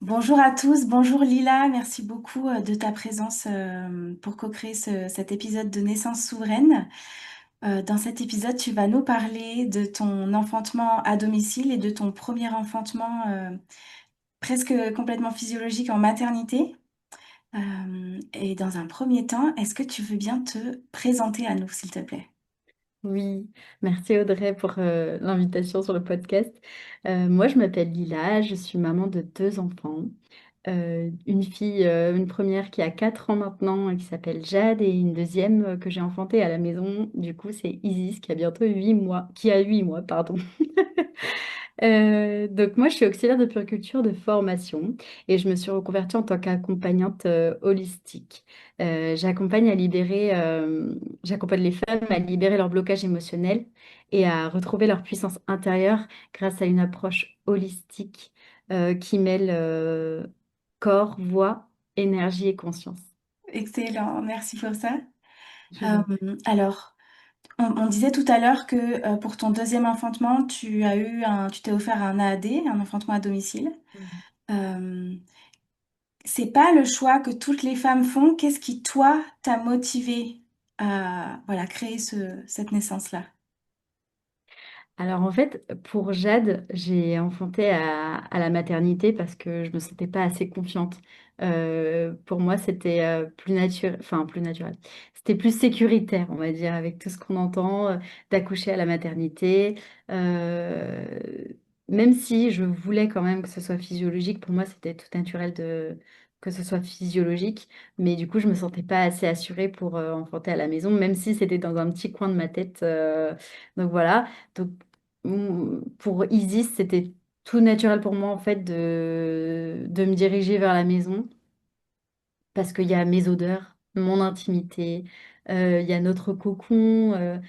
Bonjour à tous, bonjour Lila, merci beaucoup de ta présence pour co-créer cet épisode de Naissance souveraine. Dans cet épisode, tu vas nous parler de ton enfantement à domicile et de ton premier enfantement presque complètement physiologique en maternité. Et dans un premier temps, est-ce que tu veux bien te présenter à nous, s'il te plaît? Oui, merci Audrey pour l'invitation sur le podcast. Moi, je m'appelle Lila, je suis maman de deux enfants. Une fille, une première qui a 4 ans maintenant, qui s'appelle Jade, et une deuxième que j'ai enfantée à la maison. Du coup, c'est Isis qui a bientôt 8 mois, qui a 8 mois, pardon. Donc moi, je suis auxiliaire de puriculture de formation et je me suis reconvertie en tant qu'accompagnante holistique. J'accompagne à libérer, j'accompagne les femmes à libérer leur blocage émotionnel et à retrouver leur puissance intérieure grâce à une approche holistique qui mêle corps, voix, énergie et conscience. Excellent, merci pour ça. Je vous en prie. Alors, on disait tout à l'heure que pour ton deuxième enfantement, tu t'es offert un AAD, un enfantement à domicile. Euh, c'est pas le choix que toutes les femmes font. Qu'est-ce qui, toi, t'a motivé à voilà, créer cette naissance-là? Alors en fait, pour Jade, j'ai enfanté à la maternité parce que je me sentais pas assez confiante. Pour moi, c'était plus naturel, enfin plus naturel. C'était plus sécuritaire, on va dire, avec tout ce qu'on entend d'accoucher à la maternité. Euh, Même si je voulais quand même que ce soit physiologique, pour moi, c'était tout naturel de que ce soit physiologique. Mais du coup, je me sentais pas assez assurée pour enfanter à la maison, même si c'était dans un petit coin de ma tête. Donc voilà. Donc pour Isis, c'était tout naturel pour moi en fait de me diriger vers la maison parce qu'il y a mes odeurs, mon intimité, il y a notre cocon,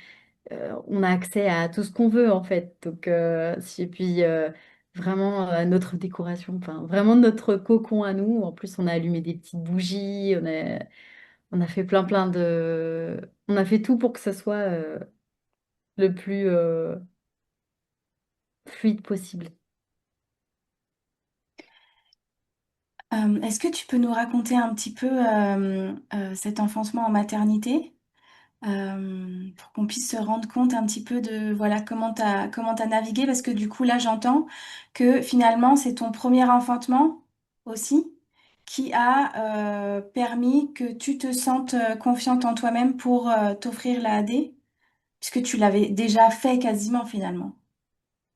on a accès à tout ce qu'on veut en fait. Donc, et puis vraiment notre décoration, enfin vraiment notre cocon à nous. En plus, on a allumé des petites bougies, on a fait plein On a fait tout pour que ce soit le plus fluide possible. Est-ce que tu peux nous raconter un petit peu cet enfantement en maternité pour qu'on puisse se rendre compte un petit peu de voilà comment t'as navigué parce que du coup là j'entends que finalement c'est ton premier enfantement aussi qui a permis que tu te sentes confiante en toi-même pour t'offrir la AD puisque tu l'avais déjà fait quasiment finalement.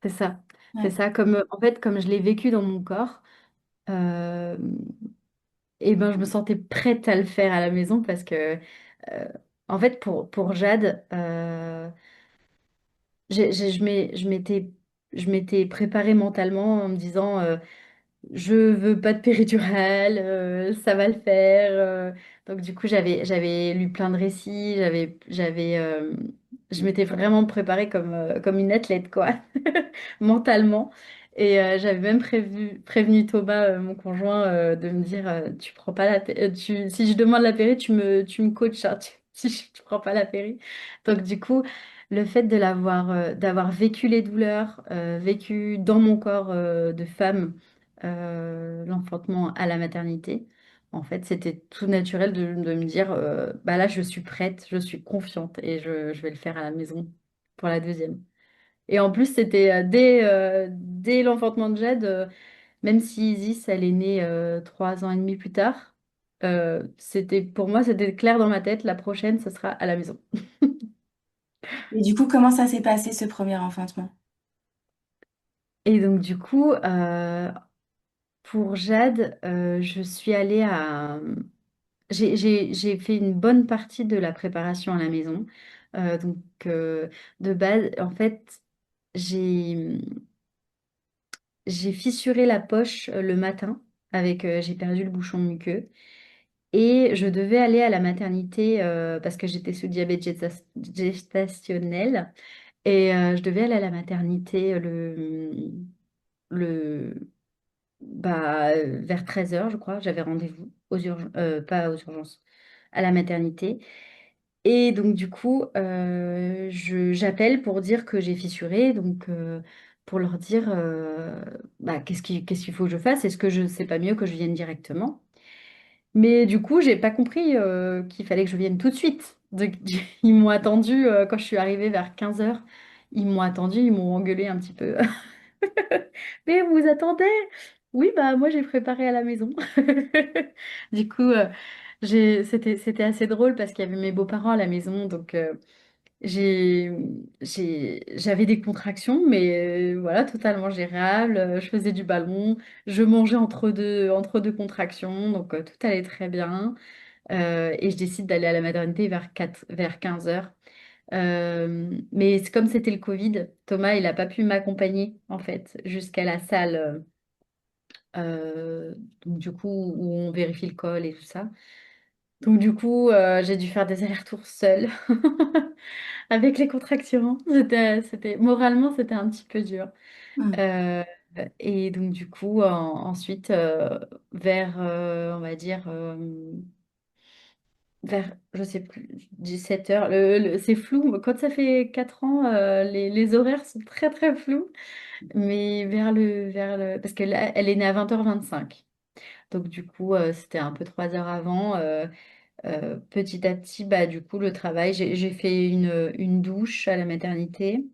C'est ça, c'est Ouais. ça. Comme en fait, comme je l'ai vécu dans mon corps, euh, et ben je me sentais prête à le faire à la maison parce que euh, en fait pour Jade, je m'étais préparée mentalement en me disant je veux pas de péridurale, ça va le faire. Donc du coup, j'avais lu plein de récits, je m'étais vraiment préparée comme une athlète, quoi, mentalement. Et j'avais même prévenu Thomas, mon conjoint, de me dire, tu prends pas si je demande la péri, tu me coaches, hein, si tu prends pas la péri. Donc du coup, le fait d'avoir vécu les douleurs, vécu dans mon corps de femme l'enfantement à la maternité. En fait, c'était tout naturel de me dire, bah là, je suis prête, je suis confiante et je vais le faire à la maison pour la deuxième. Et en plus, c'était dès l'enfantement de Jade, même si Isis, elle est née 3 ans et demi plus tard, pour moi, c'était clair dans ma tête, la prochaine, ce sera à la maison. Et du coup, comment ça s'est passé ce premier enfantement? Et donc, du coup, pour Jade, je suis allée à... j'ai fait une bonne partie de la préparation à la maison. Donc, de base, en fait, j'ai, j'ai fissuré la poche le matin j'ai perdu le bouchon muqueux. Et je devais aller à la maternité parce que j'étais sous diabète gestationnel. Et je devais aller à la maternité le, vers 13 heures je crois. J'avais rendez-vous pas aux urgences, à la maternité. Et donc, du coup, j'appelle pour dire que j'ai fissuré. Donc, pour leur dire bah, qu'est-ce qu'il faut que je fasse? Est-ce que je sais pas mieux que je vienne directement? Mais du coup, j'ai pas compris qu'il fallait que je vienne tout de suite. Donc, ils m'ont attendu quand je suis arrivée vers 15 heures. Ils m'ont attendu, ils m'ont engueulé un petit peu. Mais vous attendez? Oui, bah moi j'ai préparé à la maison. Du coup, c'était assez drôle parce qu'il y avait mes beaux-parents à la maison. Donc j'ai, j'avais des contractions, mais voilà, totalement gérables. Je faisais du ballon, je mangeais entre deux contractions, donc tout allait très bien. Et je décide d'aller à la maternité vers 15 heures. Mais comme c'était le Covid, Thomas, il n'a pas pu m'accompagner en fait jusqu'à la salle. Donc du coup, où on vérifie le col et tout ça. Donc du coup, j'ai dû faire des allers-retours seule avec les contractions. Moralement, c'était un petit peu dur. Mm. Euh, et donc du coup, ensuite, vers, on va dire, vers, je sais plus, 17 heures. C'est flou. Quand ça fait 4 ans, les horaires sont très très flous. Mais parce qu'elle est née à 20h25. Donc du coup, c'était un peu 3 heures avant. Petit à petit, bah, du coup, le travail, j'ai fait une douche à la maternité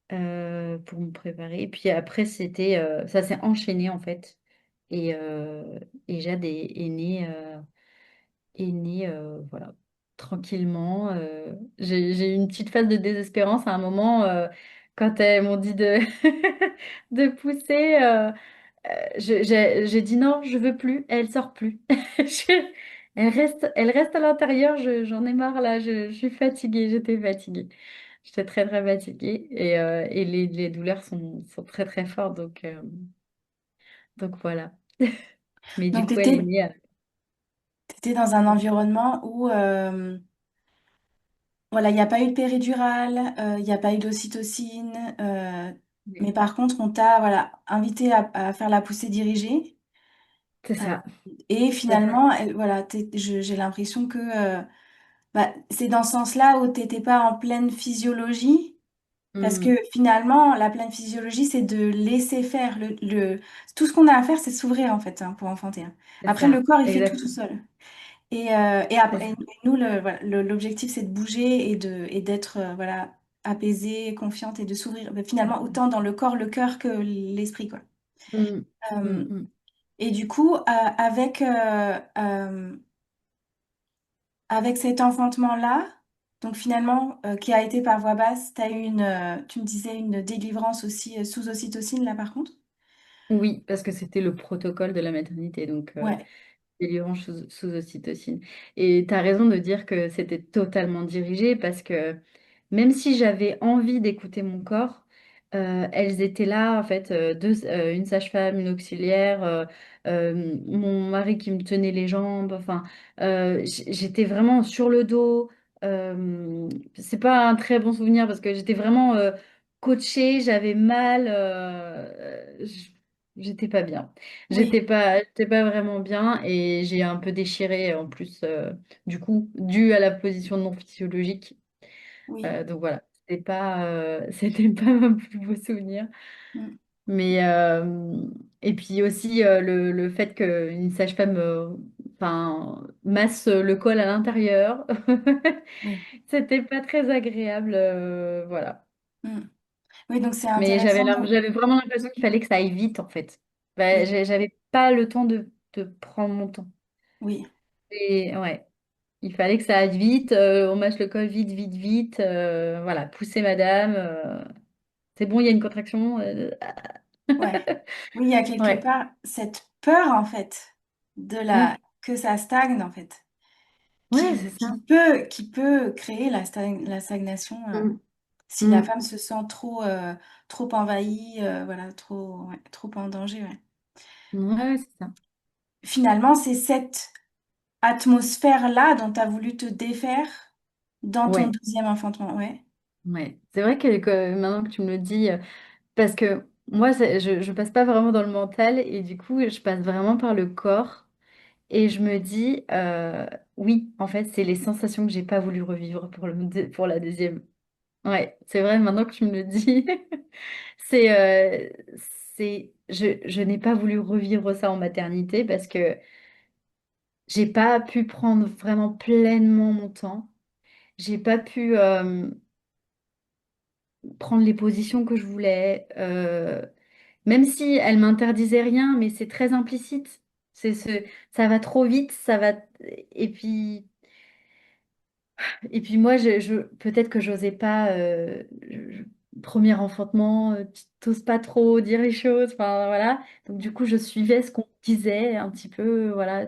pour me préparer. Et puis après, ça s'est enchaîné en fait. Et Jade est née, voilà, tranquillement. J'ai eu une petite phase de désespérance à un moment quand elles m'ont dit de pousser. J'ai dit non, je veux plus. Elle sort plus. Je- elle reste à l'intérieur. J'en ai marre là. Je suis fatiguée. J'étais fatiguée. J'étais très très fatiguée et les douleurs sont très très fortes. Donc voilà. Mais du Donc, coup, elle est née. tu étais dans un environnement où voilà, il n'y a pas eu de péridurale, il n'y a pas eu d'ocytocine, mais Oui, par contre, on t'a voilà, invité à faire la poussée dirigée. c'est euh, ça. et finalement, voilà, j'ai l'impression que bah, c'est dans ce sens-là où tu n'étais pas en pleine physiologie. Parce que Mm, finalement, la pleine physiologie, c'est de laisser faire. Tout ce qu'on a à faire, c'est s'ouvrir en fait, hein, pour enfanter, hein. c'est Après, le ça. corps, il fait tout Exactement. seul. Et C'est après, ça. et nous, voilà, l'objectif, c'est de bouger et d'être voilà, apaisée, confiante et de s'ouvrir. Mais finalement, autant dans le corps, le cœur que l'esprit, quoi. Mm, mm, Euh, mm. et du coup, avec cet enfantement-là, donc finalement, qui a été par voie basse, tu me disais une délivrance aussi sous ocytocine, là, par contre? Oui, parce que c'était le protocole de la maternité. Donc, Ouais, délivrance sous ocytocine. Et tu as raison de dire que c'était totalement dirigé parce que même si j'avais envie d'écouter mon corps, elles étaient là, en fait, une sage-femme, une auxiliaire, mon mari qui me tenait les jambes, enfin, j'étais vraiment sur le dos. C'est pas un très bon souvenir parce que j'étais vraiment coachée, j'avais mal, j'étais pas bien. oui, J'étais pas vraiment bien et j'ai un peu déchiré en plus, du coup, dû à la position non physiologique. oui. Donc voilà, c'était pas mon plus beau souvenir. Mm. Mais, et puis aussi le fait qu'une sage-femme enfin, masse le col à l'intérieur, Oui. c'était pas très agréable. Voilà. Mm. Oui, donc c'est Mais j'avais intéressant. j'avais vraiment l'impression qu'il fallait que ça aille vite en fait. Bah, Oui, j'avais pas le temps de prendre mon temps. oui, Et ouais. Il fallait que ça aille vite, on mâche le col vite, vite, vite. Voilà, poussez madame. C'est bon, il y a une contraction. ouais. Oui, il y a quelque Ouais, part cette peur, en fait, ouais, que ça stagne, en fait, ouais, c'est ça. qui peut créer la stagnation Mm, si la mm. femme se sent trop envahie, voilà, trop en danger, ouais. Ouais, c'est ça. Finalement, c'est cette atmosphère-là dont tu as voulu te défaire dans ton Ouais, deuxième enfantement, ouais. ouais. C'est vrai que maintenant que tu me le dis, parce que moi, je passe pas vraiment dans le mental et du coup, je passe vraiment par le corps et je me dis, oui, en fait, c'est les sensations que j'ai pas voulu revivre pour la deuxième. Ouais, c'est vrai, maintenant que tu me le dis, c'est, je n'ai pas voulu revivre ça en maternité parce que j'ai pas pu prendre vraiment pleinement mon temps. J'ai pas pu prendre les positions que je voulais, même si elle m'interdisait rien, mais c'est très implicite. Ça va trop vite, ça va. Et puis, moi, peut-être que j'osais pas. Premier enfantement, t'oses pas trop dire les choses. Enfin, voilà. Donc, du coup, je suivais ce qu'on disait un petit peu. Voilà.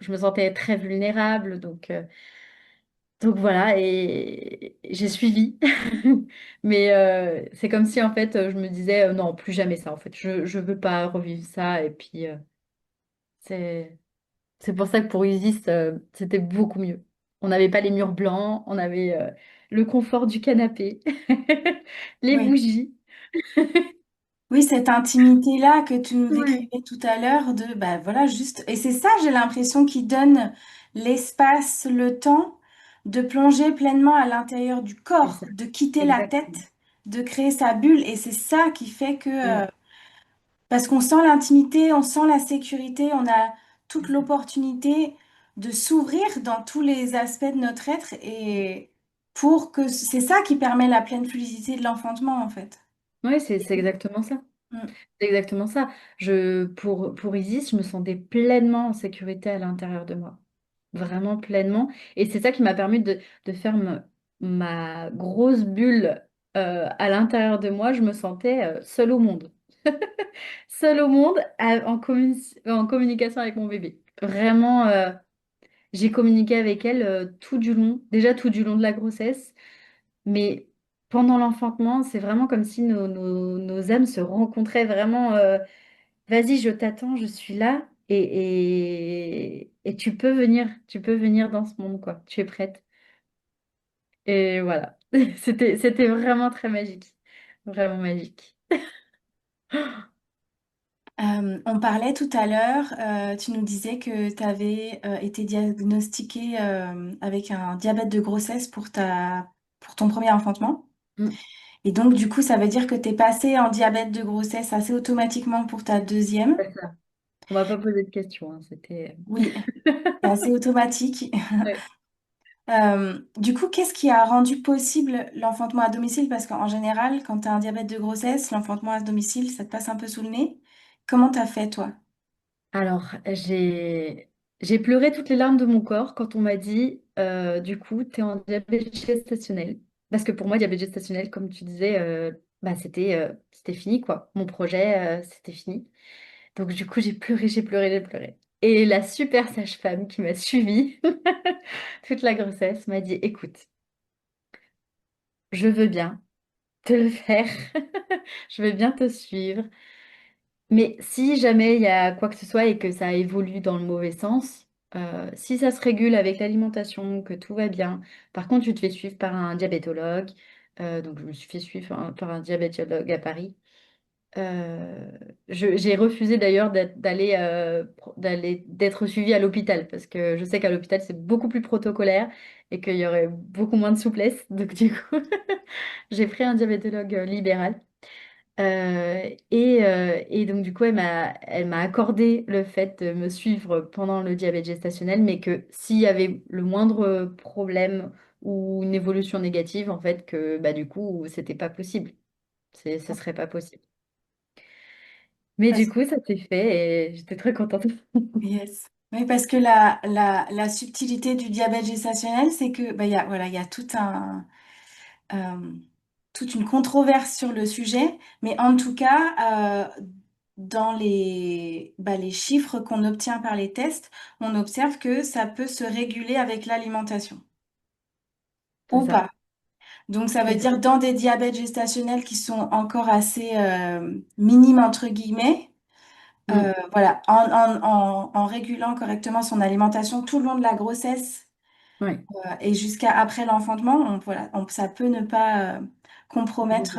Je me sentais très vulnérable. Donc voilà, et j'ai suivi. Mais c'est comme si en fait je me disais non, plus jamais ça en fait. Je veux pas revivre ça. Et puis c'est c'est pour ça que pour Isis, c'était beaucoup mieux. On n'avait pas les murs blancs, on avait le confort du canapé, les Oui. bougies. Oui, cette intimité-là que tu nous Ouais. décrivais tout à l'heure de, bah voilà, juste, et c'est ça, j'ai l'impression, qui donne l'espace, le temps de plonger pleinement à l'intérieur du C'est corps, ça, de quitter la exactement. tête, de créer sa bulle, et c'est ça qui fait que, Mm, parce qu'on sent l'intimité, on sent la sécurité, on a toute c'est ça. l'opportunité de s'ouvrir dans tous les aspects de notre être, et pour que, c'est ça qui permet la pleine fluidité de l'enfantement, en fait. Ouais, c'est exactement ça. Mm. C'est exactement ça. Pour Isis, je me sentais pleinement en sécurité à l'intérieur de moi. Vraiment pleinement. Et c'est ça qui m'a permis de faire ma grosse bulle à l'intérieur de moi. Je me sentais seule au monde. Seule au monde en communication avec mon bébé. Vraiment, j'ai communiqué avec elle tout du long, déjà tout du long de la grossesse, mais pendant l'enfantement, c'est vraiment comme si nos âmes se rencontraient vraiment. Vas-y, je t'attends, je suis là et tu peux venir dans ce monde, quoi. Tu es prête. Et voilà. C'était vraiment très magique. Vraiment magique. On parlait tout à l'heure, tu nous disais que tu avais été diagnostiquée avec un diabète de grossesse pour ton premier enfantement. Mm, Et donc, du coup, ça veut dire que tu es passée en diabète de grossesse assez automatiquement pour ta deuxième. c'est ça. On m'a pas posé de questions, hein. C'était. Oui, c'est assez automatique. Ouais. Du coup, qu'est-ce qui a rendu possible l'enfantement à domicile? Parce qu'en général, quand tu as un diabète de grossesse, l'enfantement à domicile, ça te passe un peu sous le nez. Comment t'as fait, toi? Alors, j'ai pleuré toutes les larmes de mon corps quand on m'a dit, du coup, tu es en diabète gestationnel. Parce que pour moi, diabète gestationnel, comme tu disais, bah, c'était fini, quoi. Mon projet, c'était fini. Donc, du coup, j'ai pleuré, j'ai pleuré, j'ai pleuré. Et la super sage-femme qui m'a suivie toute la grossesse m'a dit, écoute, je veux bien te le faire. Je veux bien te suivre. Mais si jamais il y a quoi que ce soit et que ça évolue dans le mauvais sens, si ça se régule avec l'alimentation, que tout va bien, par contre, tu te fais suivre par un diabétologue. Donc, je me suis fait suivre par un diabétologue à Paris. Euh, j'ai refusé d'ailleurs d'être suivie à l'hôpital parce que je sais qu'à l'hôpital, c'est beaucoup plus protocolaire et qu'il y aurait beaucoup moins de souplesse. Donc, du coup, j'ai pris un diabétologue libéral. Et donc, du coup, elle m'a accordé le fait de me suivre pendant le diabète gestationnel, mais que s'il y avait le moindre problème ou une évolution négative, en fait, que bah, du coup, c'était pas possible. Ce serait pas possible. Mais du coup, ça s'est fait et j'étais très contente. Yes. Oui, parce que la subtilité du diabète gestationnel, c'est que bah, voilà, il y a euh, toute une controverse sur le sujet, mais en tout cas, dans les chiffres qu'on obtient par les tests, on observe que ça peut se réguler avec l'alimentation C'est ou ça. pas. Donc, ça veut dire Exact. dans des diabètes gestationnels qui sont encore assez minimes, entre guillemets, Mm. voilà, en régulant correctement son alimentation tout le long de la grossesse Ouais. et jusqu'à après l'enfantement, voilà, ça peut ne pas compromettre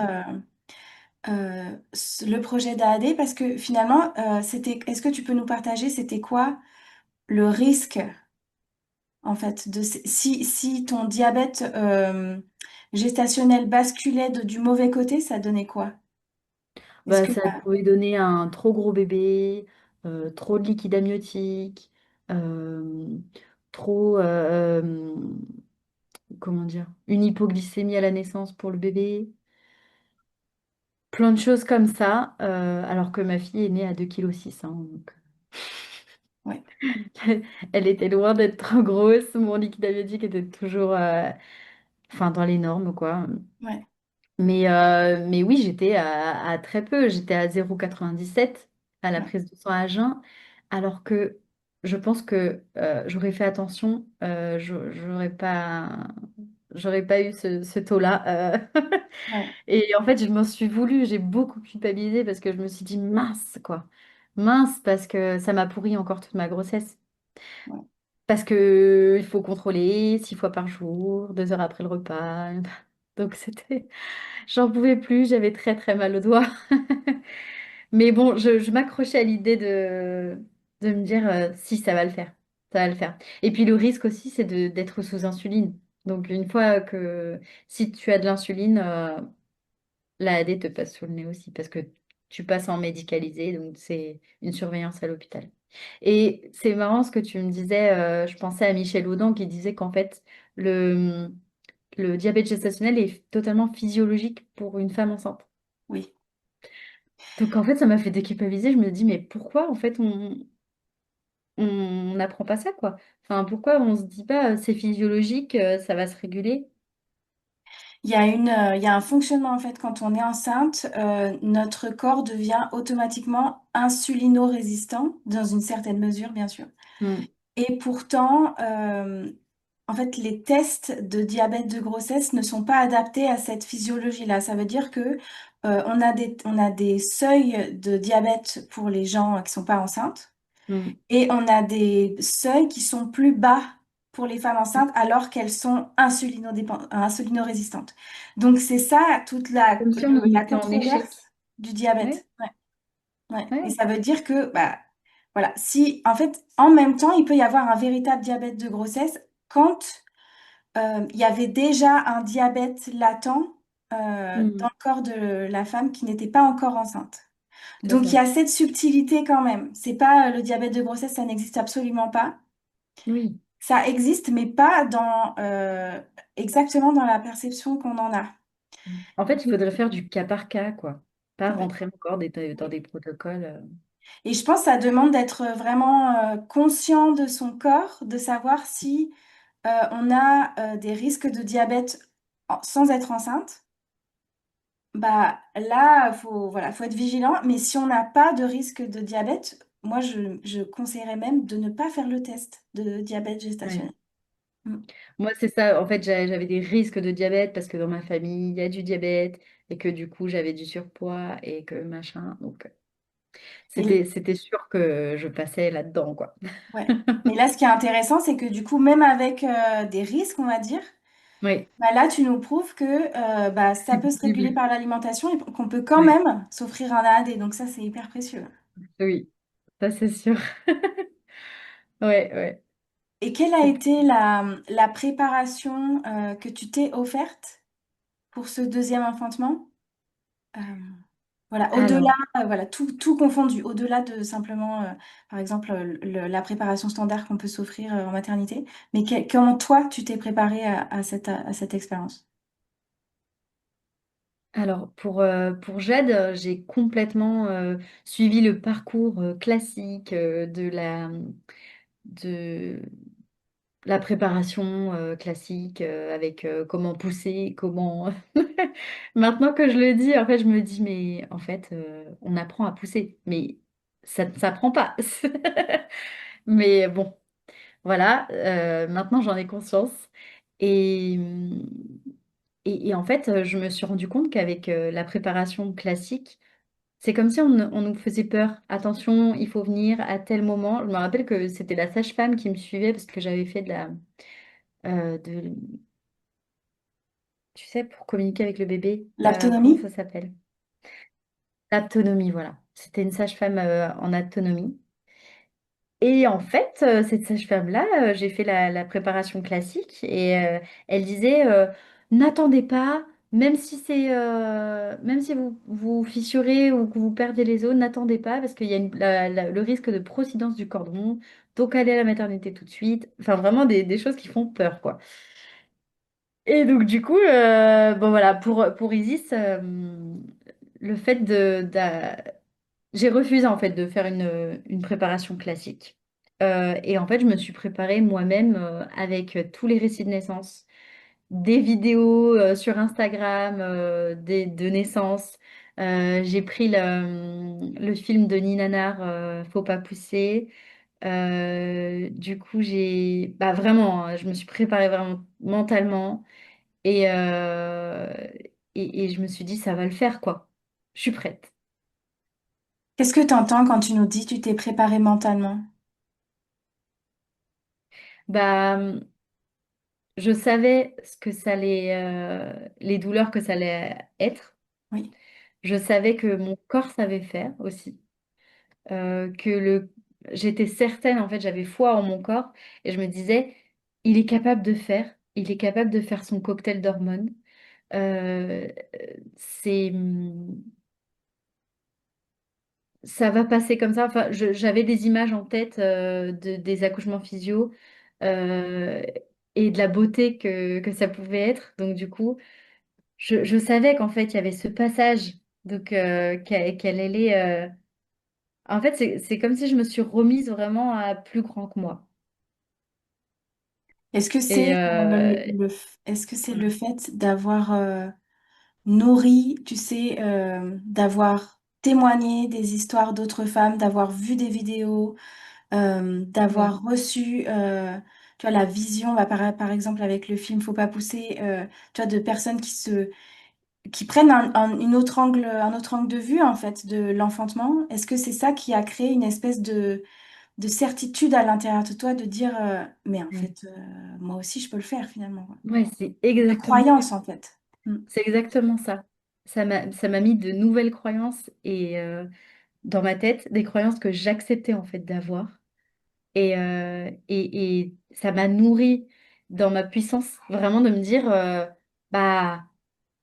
le projet d'AAD parce que finalement, est-ce que tu peux nous partager, c'était quoi le risque en fait si ton diabète gestationnelle basculait du mauvais côté, ça donnait quoi? Est-ce Bah, que ça pouvait donner un trop gros bébé, trop de liquide amniotique, euh, trop, comment dire, une hypoglycémie à la naissance pour le bébé, plein de choses comme ça, alors que ma fille est née à 2,6 kg, donc ouais, elle était loin d'être trop grosse, mon liquide amniotique était toujours enfin, dans les normes, quoi. ouais, Mais oui, j'étais à très peu. J'étais à 0,97 à la ouais, prise de sang à jeun, alors que je pense que j'aurais fait attention, j'aurais pas eu ce taux-là. ouais, Et en fait, je m'en suis voulu, j'ai beaucoup culpabilisé parce que je me suis dit mince, quoi. Mince, parce que ça m'a pourri encore toute ma grossesse. ouais. Parce que il faut contrôler 6 fois par jour, 2 heures après le repas. Donc c'était. J'en pouvais plus, j'avais très très mal au doigt. Mais bon, je m'accrochais à l'idée de me dire si ça va le faire, ça va le faire. Et puis le risque aussi, c'est d'être sous insuline. Donc une fois que si tu as de l'insuline, la AD te passe sous le nez aussi parce que tu passes en médicalisé, donc c'est une surveillance à l'hôpital. Et c'est marrant ce que tu me disais, je pensais à Michel Audin qui disait qu'en fait, le, le diabète gestationnel est totalement physiologique pour une femme enceinte. Oui. Donc en fait, ça m'a fait déculpabiliser. Je me dis, mais pourquoi en fait on n'apprend pas ça, quoi? Enfin, pourquoi on se dit pas, c'est physiologique, ça va se réguler? Il y a un fonctionnement en fait quand on est enceinte, notre corps devient automatiquement insulino-résistant dans une certaine mesure, bien sûr. Hmm, Et pourtant, en fait, les tests de diabète de grossesse ne sont pas adaptés à cette physiologie-là. Ça veut dire que on a des seuils de diabète pour les gens qui sont pas enceintes. hmm. Et on a des seuils qui sont plus bas pour les femmes enceintes alors qu'elles sont insulino-résistantes. Donc c'est ça toute Comme si on la était en échec. controverse du Ouais, diabète. Ouais, ouais. Et ouais. ça veut dire que, bah, voilà, si en fait, en même temps, il peut y avoir un véritable diabète de grossesse quand il y avait déjà un diabète latent dans Hmm, le corps de la femme qui n'était pas encore enceinte. c'est Donc il y ça. a cette subtilité quand même. C'est pas le diabète de grossesse, ça n'existe absolument pas. Oui. Ça existe, mais pas dans exactement dans la perception qu'on en a. En fait, il faudrait faire du cas par cas, quoi. Pas Ouais. rentrer encore dans Oui. des protocoles. Et je pense que ça demande d'être vraiment conscient de son corps, de savoir si on a des risques de diabète sans être enceinte. Bah là, faut être vigilant. Mais si on n'a pas de risque de diabète, moi je conseillerais même de ne pas faire le test de diabète Ouais. gestationnel. Mm. Moi, c'est ça. En fait, j'avais des risques de diabète parce que dans ma famille, il y a du diabète et que du coup, j'avais du surpoids et que machin. Donc, Et, c'était sûr que je passais là-dedans, quoi. ouais. Et là, ce qui est intéressant, c'est que du coup, même avec des risques, on va dire, Oui, bah là, tu nous prouves que bah, ça c'est peut se réguler possible. par l'alimentation et qu'on peut quand Oui, même s'offrir un AAD. Donc ça, c'est hyper précieux. oui, ça c'est sûr. Ouais, ouais. Et quelle a C'est été la préparation que tu t'es offerte pour ce deuxième enfantement? Euh, voilà, au-delà, Alors, voilà, tout confondu, au-delà de simplement, par exemple, la préparation standard qu'on peut s'offrir en maternité, mais comment toi, tu t'es préparée à cette expérience? alors pour Jade, j'ai complètement suivi le parcours classique de la préparation classique avec comment pousser, comment. Maintenant que je le dis, en fait, je me dis, mais en fait, on apprend à pousser, mais ça ne s'apprend pas. Mais bon, voilà, maintenant j'en ai conscience. Et, et en fait, je me suis rendu compte qu'avec la préparation classique, c'est comme si on nous faisait peur. Attention, il faut venir à tel moment. Je me rappelle que c'était la sage-femme qui me suivait parce que j'avais fait de, tu sais, pour communiquer avec le bébé. Comment L'autonomie? ça s'appelle? L'autonomie, voilà. C'était une sage-femme en autonomie. Et en fait, cette sage-femme-là, j'ai fait la préparation classique et elle disait, n'attendez pas, même si vous vous fissurez ou que vous perdez les os, n'attendez pas parce qu'il y a le risque de procidence du cordon. Donc allez à la maternité tout de suite. Enfin, vraiment des choses qui font peur, quoi. Et donc, du coup, bon voilà, pour Isis, le fait j'ai refusé en fait de faire une préparation classique. Et en fait, je me suis préparée moi-même avec tous les récits de naissance, des vidéos sur Instagram de naissance. J'ai pris le film de Nina Nanar, Faut pas pousser. Du coup, bah, vraiment, hein, je me suis préparée vraiment mentalement. Et, euh, et je me suis dit, ça va le faire, quoi. Je suis prête. Qu'est-ce que tu entends quand tu nous dis tu t'es préparé mentalement? Bah, je savais ce que ça allait, les douleurs que ça allait être. Oui. Je savais que mon corps savait faire aussi. Que j'étais certaine, en fait, j'avais foi en mon corps. Et je me disais, il est capable de faire son cocktail d'hormones. Euh, c'est, ça va passer comme ça. Enfin, j'avais des images en tête des accouchements physio euh, et de la beauté que ça pouvait être. Donc, du coup, je savais qu'en fait, il y avait ce passage, donc qu'elle allait. En fait, c'est comme si je me suis remise vraiment à plus grand que moi. Est-ce que Et c'est est-ce que c'est le ouais, fait d'avoir nourri, tu sais, d'avoir témoigné des histoires d'autres femmes, d'avoir vu des vidéos, ouais, d'avoir reçu, tu vois, la vision, bah, par exemple avec le film Faut pas pousser, tu vois, de personnes qui prennent un autre angle de vue en fait de l'enfantement. Est-ce que c'est ça qui a créé une espèce de certitude à l'intérieur de toi de dire, mais en ouais. fait, moi aussi je peux le faire finalement, quoi. Ouais, c'est De exactement ça. croyance en fait. Mm. C'est exactement ça. Ça m'a mis de nouvelles croyances et dans ma tête, des croyances que j'acceptais en fait d'avoir. Et ça m'a nourri dans ma puissance, vraiment de me dire, bah,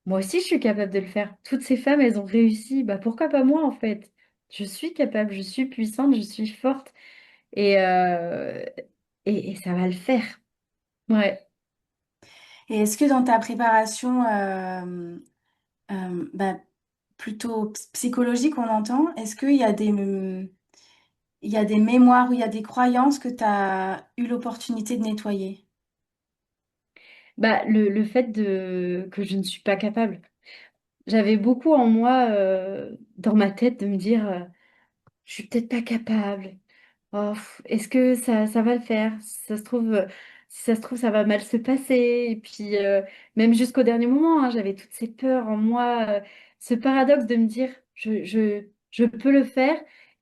moi aussi je suis capable de le faire. Toutes ces femmes, elles ont réussi. Bah, pourquoi pas moi en fait? Je suis capable, je suis puissante, je suis forte et, euh, et ça va le faire. Ouais. Et est-ce que dans ta préparation bah, plutôt psychologique, on entend, est-ce qu'il y a il y a des mémoires ou il y a des croyances que tu as eu l'opportunité de nettoyer? Bah, le fait que je ne suis pas capable. J'avais beaucoup en moi, dans ma tête, de me dire, je suis peut-être pas capable. Oh, est-ce que ça va le faire? Si ça se trouve, ça va mal se passer. Et puis, même jusqu'au dernier moment, hein, j'avais toutes ces peurs en moi. Ce paradoxe de me dire, je peux le faire.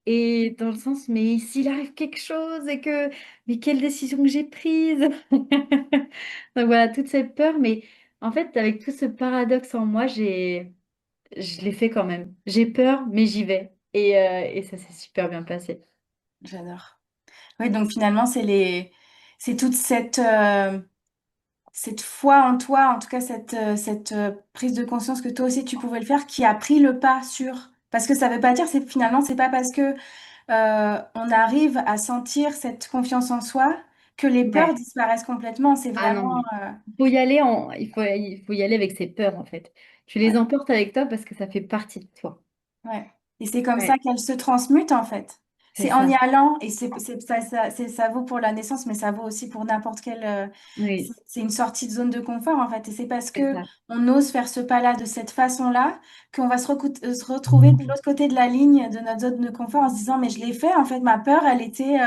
Et dans le sens, mais s'il arrive quelque chose et que, mais quelle décision que j'ai prise? Donc voilà, toutes ces peurs. Mais en fait, avec tout ce paradoxe en moi, je l'ai fait quand même. J'ai peur, mais j'y vais. Et ça s'est super bien passé. J'adore. Oui, donc finalement, c'est toute cette foi en toi, en tout cas cette prise de conscience que toi aussi tu pouvais le faire, qui a pris le pas sur. Parce que ça veut pas dire, c'est finalement, c'est pas parce que on arrive à sentir cette confiance en soi que les peurs Ouais. disparaissent complètement. C'est Ah non, vraiment, mais il faut y aller avec ses peurs, en fait. Tu les ouais. emportes avec toi parce que ça fait partie de toi. Ouais. Et c'est comme ça Ouais, qu'elle se transmute en fait. c'est C'est en y ça. allant, et ça vaut pour la naissance, mais ça vaut aussi pour n'importe quelle. Oui, C'est une sortie de zone de confort en fait. Et c'est parce c'est que ça. on ose faire ce pas-là de cette façon-là qu'on va se retrouver de l'autre côté de la ligne de notre zone de confort en se disant, mais je l'ai fait en fait. Ma peur, elle était,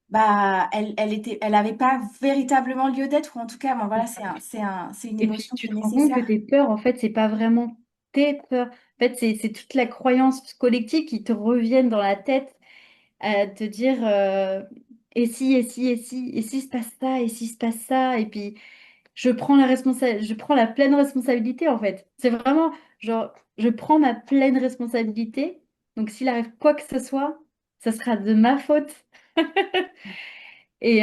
bah, elle avait pas véritablement lieu d'être, ou en tout cas, bon voilà, c'est une Et puis émotion tu qui est te rends compte que nécessaire. tes peurs, en fait, c'est pas vraiment tes peurs. En fait, c'est toute la croyance collective qui te reviennent dans la tête à te dire et si, et si, et si, et si se passe ça, et si se passe ça. Et puis je prends la pleine responsabilité en fait. C'est vraiment genre, je prends ma pleine responsabilité. Donc s'il arrive quoi que ce soit, ça sera de ma faute. Et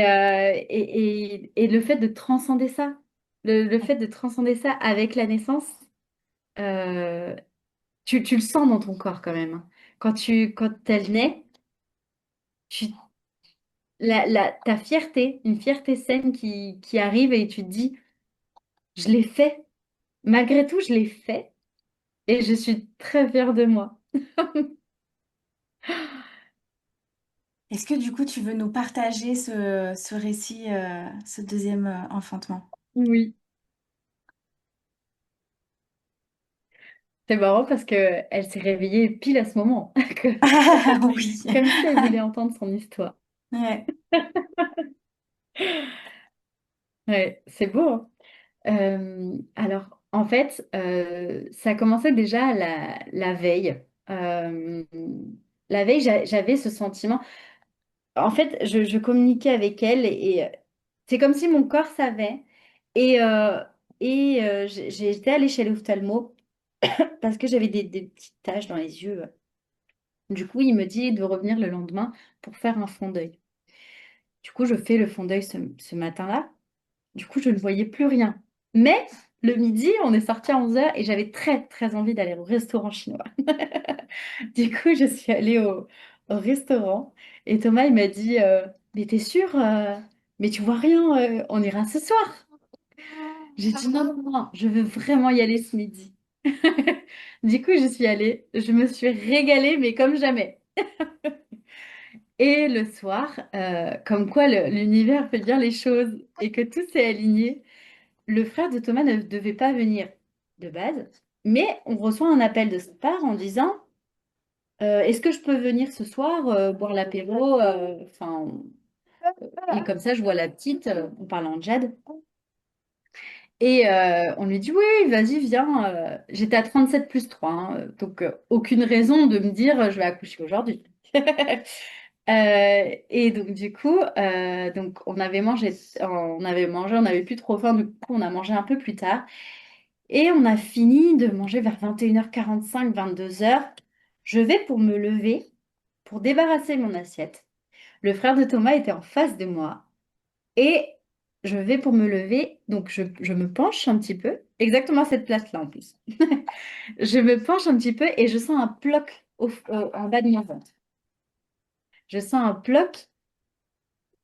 le fait de transcender ça. le fait de transcender ça avec la naissance, euh, tu le sens dans ton corps quand même, hein. Quand elle naît, tu, ta fierté, une fierté saine qui arrive et tu te dis, je l'ai fait. Malgré tout, je l'ai fait et je suis très fière de moi. Est-ce que du coup, tu veux nous partager ce récit, ce deuxième enfantement? Oui. C'est marrant parce que elle s'est réveillée pile à ce moment, Ah oui. comme si elle voulait entendre son histoire. Ouais. Ouais, c'est beau, hein. Alors, en fait, ça commençait déjà la veille. La veille, j'avais ce sentiment. En fait, je communiquais avec elle et c'est comme si mon corps savait. Et, j'étais allée chez l'ophtalmo parce que j'avais des petites taches dans les yeux. Du coup, il me dit de revenir le lendemain pour faire un fond d'œil. Du coup, je fais le fond d'œil ce matin-là. Du coup, je ne voyais plus rien. Mais le midi, on est sorti à 11h et j'avais très, très envie d'aller au restaurant chinois. Du coup, je suis allée au restaurant et Thomas, il m'a dit mais t'es sûre mais tu vois rien, on ira ce soir. J'ai dit non, non, non, je veux vraiment y aller ce midi. Du coup, je suis allée, je me suis régalée, mais comme jamais. Et le soir, comme quoi l'univers fait bien les choses et que tout s'est aligné, le frère de Thomas ne devait pas venir de base, mais on reçoit un appel de sa part en disant est-ce que je peux venir ce soir boire l'apéro enfin, et comme ça, je vois la petite, on parle en Jade. Et on lui dit oui, oui, vas-y, viens. J'étais à 37 plus 3, hein, donc aucune raison de me dire je vais accoucher aujourd'hui. Et donc du coup, donc on n'avait plus trop faim, du coup on a mangé un peu plus tard. Et on a fini de manger vers 21h45, 22h. Je vais pour me lever, pour débarrasser mon assiette. Le frère de Thomas était en face de moi. Et je vais pour me lever, donc je me penche un petit peu, exactement à cette place-là en plus. Je me penche un petit peu et je sens un ploc en bas de mon ventre. Je sens un ploc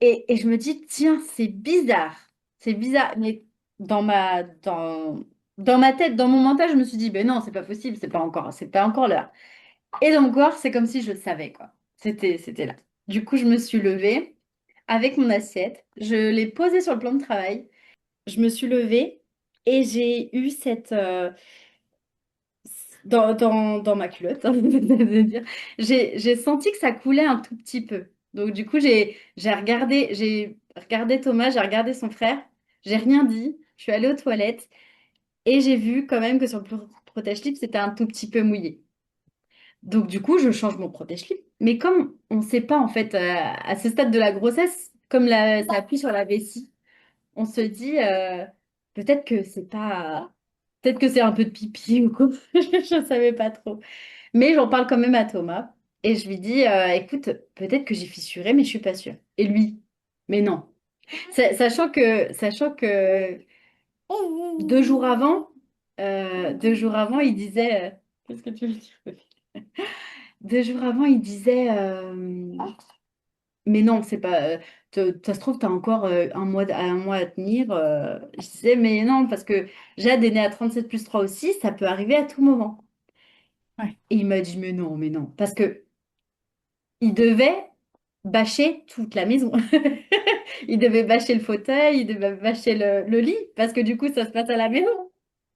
et je me dis, tiens, c'est bizarre. C'est bizarre. Mais dans ma tête, dans mon mental, je me suis dit, ben non, c'est pas possible, c'est pas encore l'heure. Et dans mon corps, c'est comme si je le savais, quoi. C'était là. Du coup, je me suis levée avec mon assiette. Je l'ai posée sur le plan de travail. Je me suis levée et j'ai eu dans ma culotte, hein, de dire, j'ai senti que ça coulait un tout petit peu. Donc du coup, j'ai regardé Thomas, j'ai regardé son frère, j'ai rien dit, je suis allée aux toilettes et j'ai vu quand même que sur le protège-slip, c'était un tout petit peu mouillé. Donc du coup, je change mon protège-slip. Mais comme on ne sait pas en fait à ce stade de la grossesse, comme ça appuie sur la vessie, on se dit peut-être que c'est pas, peut-être que c'est un peu de pipi ou quoi. Je ne savais pas trop. Mais j'en parle quand même à Thomas et je lui dis écoute, peut-être que j'ai fissuré, mais je suis pas sûre. Et lui, mais non. Sachant que 2 jours avant, il disait qu'est-ce que tu veux dire? 2 jours avant, il disait mais non, c'est pas. Ça se trouve, tu as encore un mois à tenir. Je disais, mais non, parce que Jade est née à 37 plus 3 aussi, ça peut arriver à tout moment. Ouais. Et il m'a dit, mais non, mais non. Parce que il devait bâcher toute la maison. Il devait bâcher le fauteuil, il devait bâcher le lit, parce que du coup, ça se passe à la maison.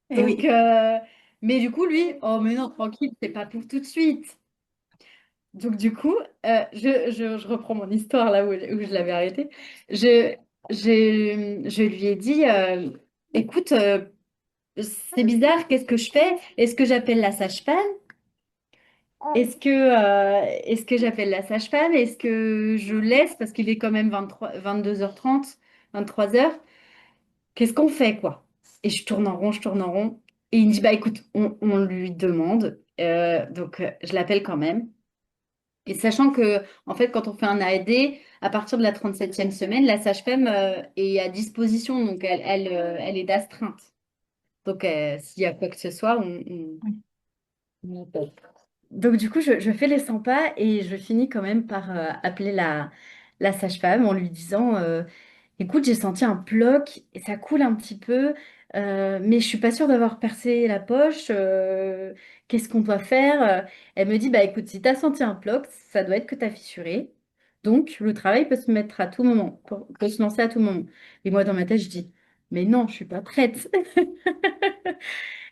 Et Donc, oui. mais du coup, lui, oh, mais non, tranquille, c'est pas pour tout de suite. Donc, du coup, je reprends mon histoire là où je l'avais arrêtée. Je, je lui ai dit, écoute, c'est bizarre, qu'est-ce que je fais? Est-ce que j'appelle la sage-femme? Est-ce que j'appelle la sage-femme? Est-ce que je laisse parce qu'il est quand même 22h30, 23h? Qu'est-ce qu'on fait, quoi? Et je tourne en rond, je tourne en rond. Et il me dit, bah écoute, on lui demande. Donc, je l'appelle quand même. Et sachant que, en fait, quand on fait un AED, à partir de la 37e semaine, la sage-femme est à disposition, donc elle est d'astreinte. Donc, s'il y a quoi que ce soit, Oui. on appelle. Donc, du coup, je fais les 100 pas et je finis quand même par appeler la sage-femme en lui disant écoute, j'ai senti un bloc et ça coule un petit peu, mais je suis pas sûre d'avoir percé la poche. Qu'est-ce qu'on doit faire? Elle me dit bah écoute, si tu as senti un bloc, ça doit être que tu as fissuré. Donc, le travail peut se mettre à tout moment, peut se lancer à tout moment. Et moi, dans ma tête, je dis mais non, je suis pas prête.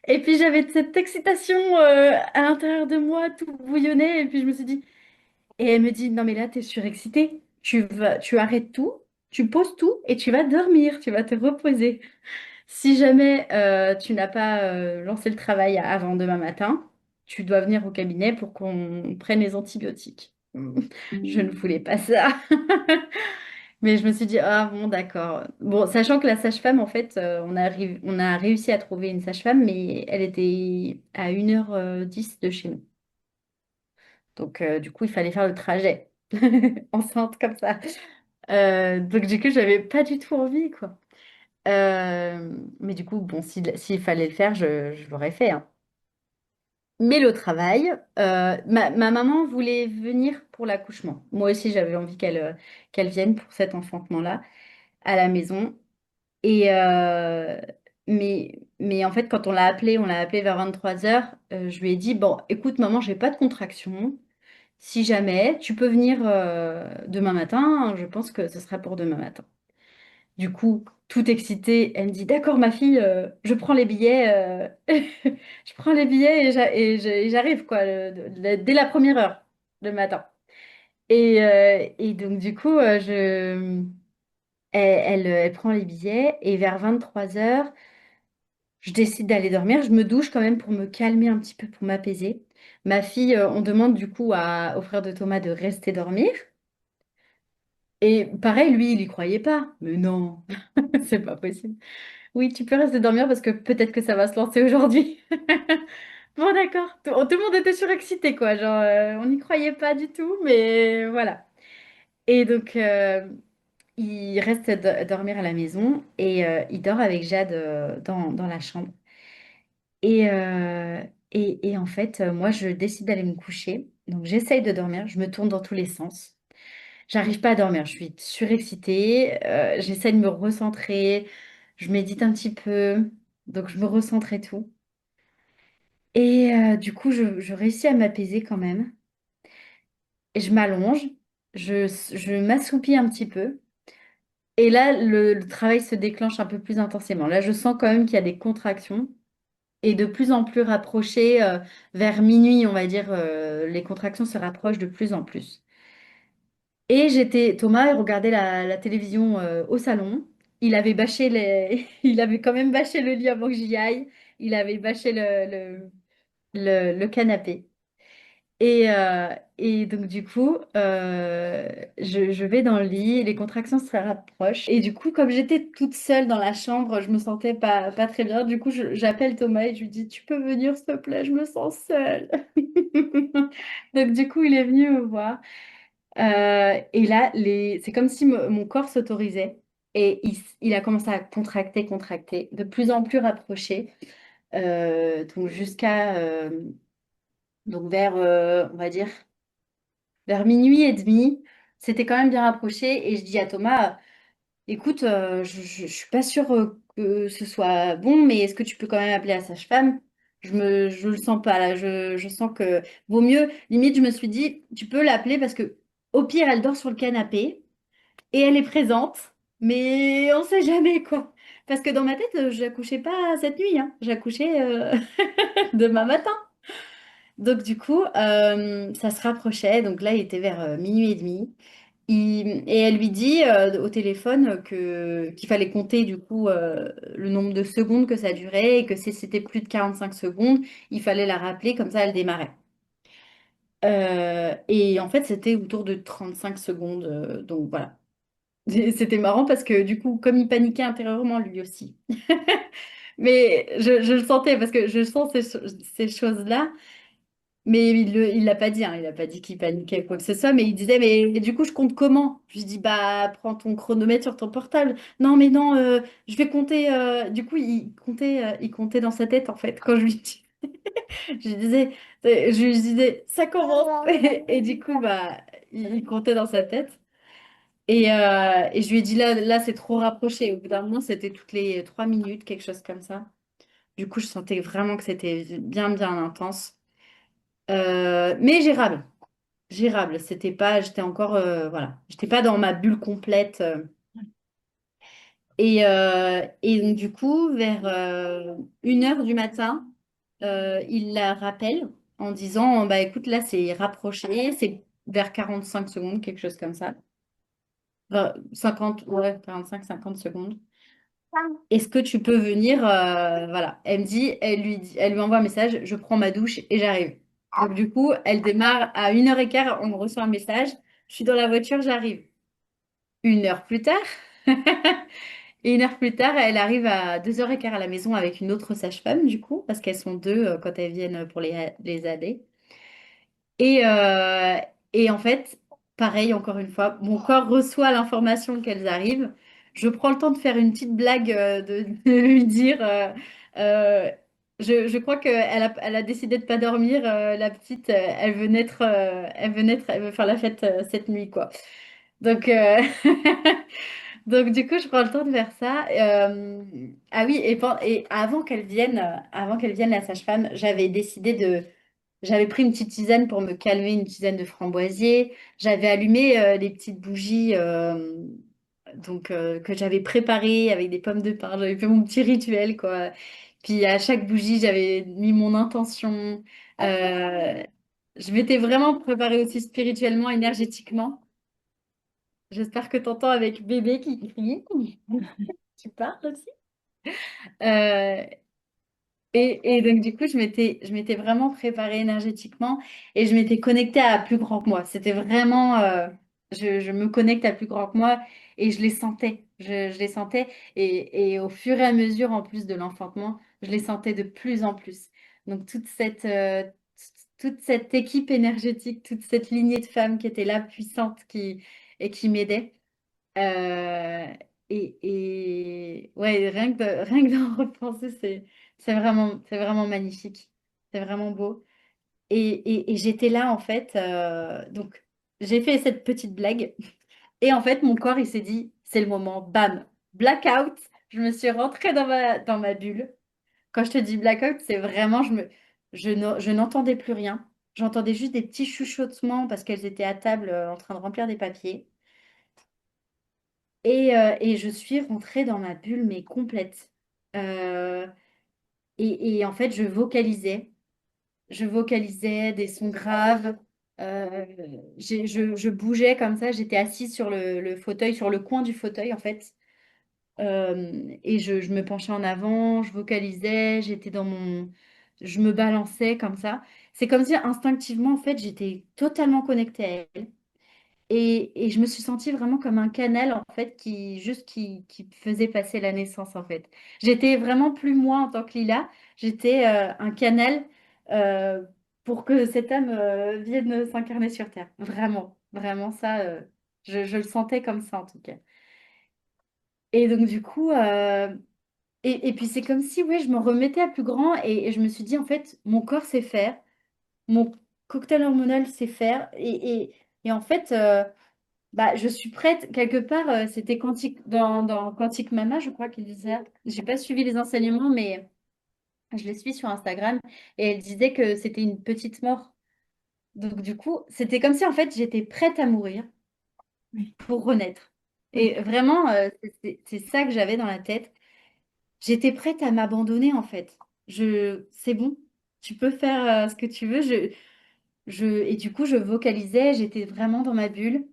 Et puis j'avais cette excitation à l'intérieur de moi, tout bouillonnait. Et puis je me suis dit, et elle me dit, non mais là, t'es surexcitée. Tu arrêtes tout, tu poses tout et tu vas dormir, tu vas te reposer. Si jamais tu n'as pas lancé le travail avant demain matin, tu dois venir au cabinet pour qu'on prenne les antibiotiques. Je ne voulais pas ça. Mais je me suis dit, ah bon, d'accord. Bon, sachant que la sage-femme, en fait, on a réussi à trouver une sage-femme, mais elle était à 1h10 de chez nous. Donc, du coup, il fallait faire le trajet enceinte comme ça. Donc, du coup, j'avais pas du tout envie, quoi. Mais du coup, bon, s'il fallait le faire, je l'aurais fait, hein. Mais le travail, ma maman voulait venir pour l'accouchement. Moi aussi, j'avais envie qu'elle vienne pour cet enfantement-là à la maison. Et mais en fait, quand on l'a appelée vers 23h. Je lui ai dit, bon, écoute, maman, j'ai pas de contraction. Si jamais, tu peux venir demain matin. Je pense que ce sera pour demain matin. Du coup, toute excitée, elle me dit, d'accord, ma fille, je prends les billets. Je prends les billets et j'arrive, quoi, dès la première heure le matin. Et donc, du coup, elle prend les billets et vers 23h, je décide d'aller dormir. Je me douche quand même pour me calmer un petit peu, pour m'apaiser. Ma fille, on demande du coup au frère de Thomas de rester dormir. Et pareil, lui, il y croyait pas. Mais non, c'est pas possible. Oui, tu peux rester dormir parce que peut-être que ça va se lancer aujourd'hui. Bon, d'accord. Tout le monde était surexcité, quoi. Genre, on n'y croyait pas du tout, mais voilà. Et donc, il reste dormir à la maison et il dort avec Jade dans la chambre. Et, euh, et en fait, moi, je décide d'aller me coucher. Donc, j'essaye de dormir. Je me tourne dans tous les sens. J'arrive pas à dormir. Je suis surexcitée. J'essaie de me recentrer. Je médite un petit peu. Donc, je me recentre et tout. Et du coup, je réussis à m'apaiser quand même. Et je m'allonge. Je m'assoupis un petit peu. Et là, le travail se déclenche un peu plus intensément. Là, je sens quand même qu'il y a des contractions. Et de plus en plus rapprochées, vers minuit, on va dire, les contractions se rapprochent de plus en plus. Et Thomas, il regardait la télévision au salon. Il avait bâché il avait quand même bâché le lit avant que j'y aille. Il avait bâché le canapé. Et donc, du coup, je vais dans le lit, les contractions se rapprochent. Et du coup, comme j'étais toute seule dans la chambre, je me sentais pas très bien. Du coup, j'appelle Thomas et je lui dis, tu peux venir, s'il te plaît, je me sens seule. Donc, du coup, il est venu me voir. Et là, c'est comme si mon corps s'autorisait. Et il a commencé à contracter, de plus en plus rapproché. Donc, donc vers, on va dire, vers minuit et demi, c'était quand même bien rapproché et je dis à Thomas, écoute, je suis pas sûre que ce soit bon, mais est-ce que tu peux quand même appeler la sage-femme? Je le sens pas là, je sens que vaut mieux. Limite, je me suis dit, tu peux l'appeler parce que au pire, elle dort sur le canapé et elle est présente, mais on sait jamais quoi. Parce que dans ma tête, je n'accouchais pas cette nuit, hein. J'accouchais demain matin. Donc du coup, ça se rapprochait. Donc là, il était vers minuit et demi. Et elle lui dit au téléphone qu'il fallait compter du coup le nombre de secondes que ça durait et que si c'était plus de 45 secondes, il fallait la rappeler, comme ça elle démarrait. Et en fait, c'était autour de 35 secondes. Donc voilà. C'était marrant parce que du coup, comme il paniquait intérieurement lui aussi. Mais je le sentais parce que je sens ces choses-là. Mais il l'a pas dit, hein, il a pas dit qu'il paniquait quoi que ce soit, mais il disait, mais du coup, je compte comment? Je lui dis, bah, prends ton chronomètre sur ton portable. Non, mais non, je vais compter. Du coup, il comptait dans sa tête, en fait, quand je lui dis. Je lui disais, ça commence. Et du coup, bah, il comptait dans sa tête. Et je lui ai dit, là, c'est trop rapproché. Au bout d'un moment, c'était toutes les 3 minutes, quelque chose comme ça. Du coup, je sentais vraiment que c'était bien, bien intense. Mais gérable. Gérable. C'était pas, j'étais encore, voilà, j'étais pas dans ma bulle complète. Et donc, du coup, vers 1 heure du matin, il la rappelle en disant, bah écoute, là, c'est rapproché, c'est vers 45 secondes, quelque chose comme ça. 50, ouais, 45, 50 secondes. Est-ce que tu peux venir, voilà. Elle me dit, elle lui envoie un message, je prends ma douche et j'arrive. Donc, du coup, elle démarre à 1h15, on me reçoit un message, je suis dans la voiture, j'arrive. 1 heure plus tard, et 1 heure plus tard, elle arrive à 2h15 à la maison avec une autre sage-femme, du coup, parce qu'elles sont deux quand elles viennent pour les AD. Et, euh, et en fait, pareil, encore une fois, mon corps reçoit l'information qu'elles arrivent. Je prends le temps de faire une petite blague, de lui dire, euh, je crois elle a décidé de pas dormir, la petite, elle veut faire la fête cette nuit, quoi. Donc, donc du coup, je prends le temps de faire ça. Ah oui, et avant qu'elle vienne, la sage-femme, j'avais pris une petite tisane pour me calmer, une tisane de framboisier. J'avais allumé les petites bougies que j'avais préparées avec des pommes de pin. J'avais fait mon petit rituel, quoi. Puis à chaque bougie, j'avais mis mon intention. Euh, je m'étais vraiment préparée aussi spirituellement, énergétiquement. J'espère que tu entends avec bébé qui crie. Tu parles aussi? Euh, et donc, du coup, je m'étais vraiment préparée énergétiquement et je m'étais connectée à plus grand que moi. C'était vraiment, je me connecte à plus grand que moi et je les sentais. Je les sentais. Et au fur et à mesure, en plus de l'enfantement, je les sentais de plus en plus. Donc, toute cette équipe énergétique, toute cette lignée de femmes qui était là, puissante, et qui m'aidait. Euh, ouais, rien que d'en repenser, c'est vraiment magnifique. C'est vraiment beau. Et j'étais là, en fait. Donc, j'ai fait cette petite blague. Et en fait, mon corps, il s'est dit, c'est le moment. Bam! Blackout. Je me suis rentrée dans ma bulle. Quand je te dis blackout, c'est vraiment, je n'entendais plus rien. J'entendais juste des petits chuchotements parce qu'elles étaient à table en train de remplir des papiers. Et je suis rentrée dans ma bulle, mais complète. Euh, et en fait, je vocalisais. Je vocalisais des sons graves. Euh, je bougeais comme ça. J'étais assise sur le fauteuil, sur le coin du fauteuil, en fait. Et je me penchais en avant, je vocalisais, je me balançais comme ça. C'est comme si instinctivement, en fait, j'étais totalement connectée à elle. Et je me suis sentie vraiment comme un canal, en fait, qui faisait passer la naissance, en fait. J'étais vraiment plus moi en tant que Lila, j'étais un canal euh, pour que cette âme vienne s'incarner sur Terre. Vraiment, vraiment ça, je le sentais comme ça, en tout cas. Et donc, du coup, et puis c'est comme si, ouais, je me remettais à plus grand et je me suis dit, en fait, mon corps sait faire, mon cocktail hormonal sait faire. Et en fait... bah, je suis prête, quelque part, c'était dans Quantique Mama, je crois qu'il disait. J'ai pas suivi les enseignements, mais je les suis sur Instagram et elle disait que c'était une petite mort. Donc, du coup, c'était comme si en fait j'étais prête à mourir Oui, pour renaître. oui, Et vraiment, c'est ça que j'avais dans la tête. J'étais prête à m'abandonner en fait. C'est bon, tu peux faire ce que tu veux. Et du coup, je vocalisais, j'étais vraiment dans ma bulle.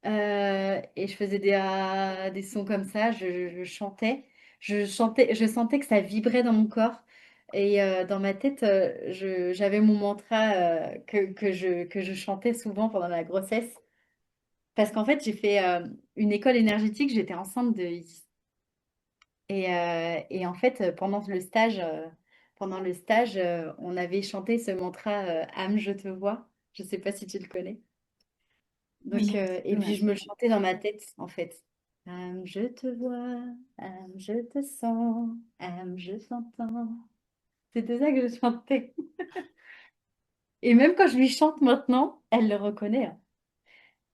Et je faisais des sons comme ça, je chantais. Je sentais que ça vibrait dans mon corps. Et dans ma tête, j'avais mon mantra que je chantais souvent pendant la grossesse. Parce qu'en fait, j'ai fait une école énergétique, j'étais enceinte de Isis. Et en fait, pendant le stage, on avait chanté ce mantra Âme, je te vois. Je ne sais pas si tu le connais. Donc, Oui, un petit et peu, puis ouais. je me le chantais dans ma tête, en fait. Âme, je te vois, âme, je te sens, âme, je t'entends. C'était ça que je chantais. Et même quand je lui chante maintenant, elle le reconnaît, hein.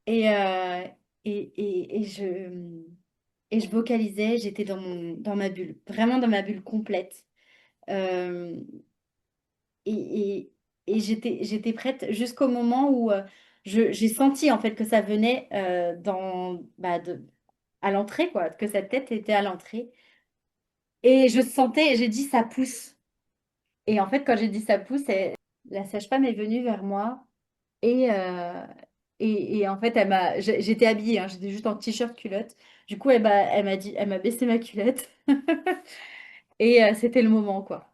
Et, et je vocalisais, j'étais dans ma bulle, vraiment dans ma bulle complète. Euh, et et j'étais prête jusqu'au moment où j'ai senti en fait que ça venait à l'entrée, quoi, que sa tête était à l'entrée. Et je sentais, j'ai dit ça pousse. Et en fait, quand j'ai dit ça pousse, la sage-femme est venue vers moi et, et en fait, j'étais habillée, hein, j'étais juste en t-shirt culotte. Du coup, elle m'a baissé ma culotte et c'était le moment, quoi.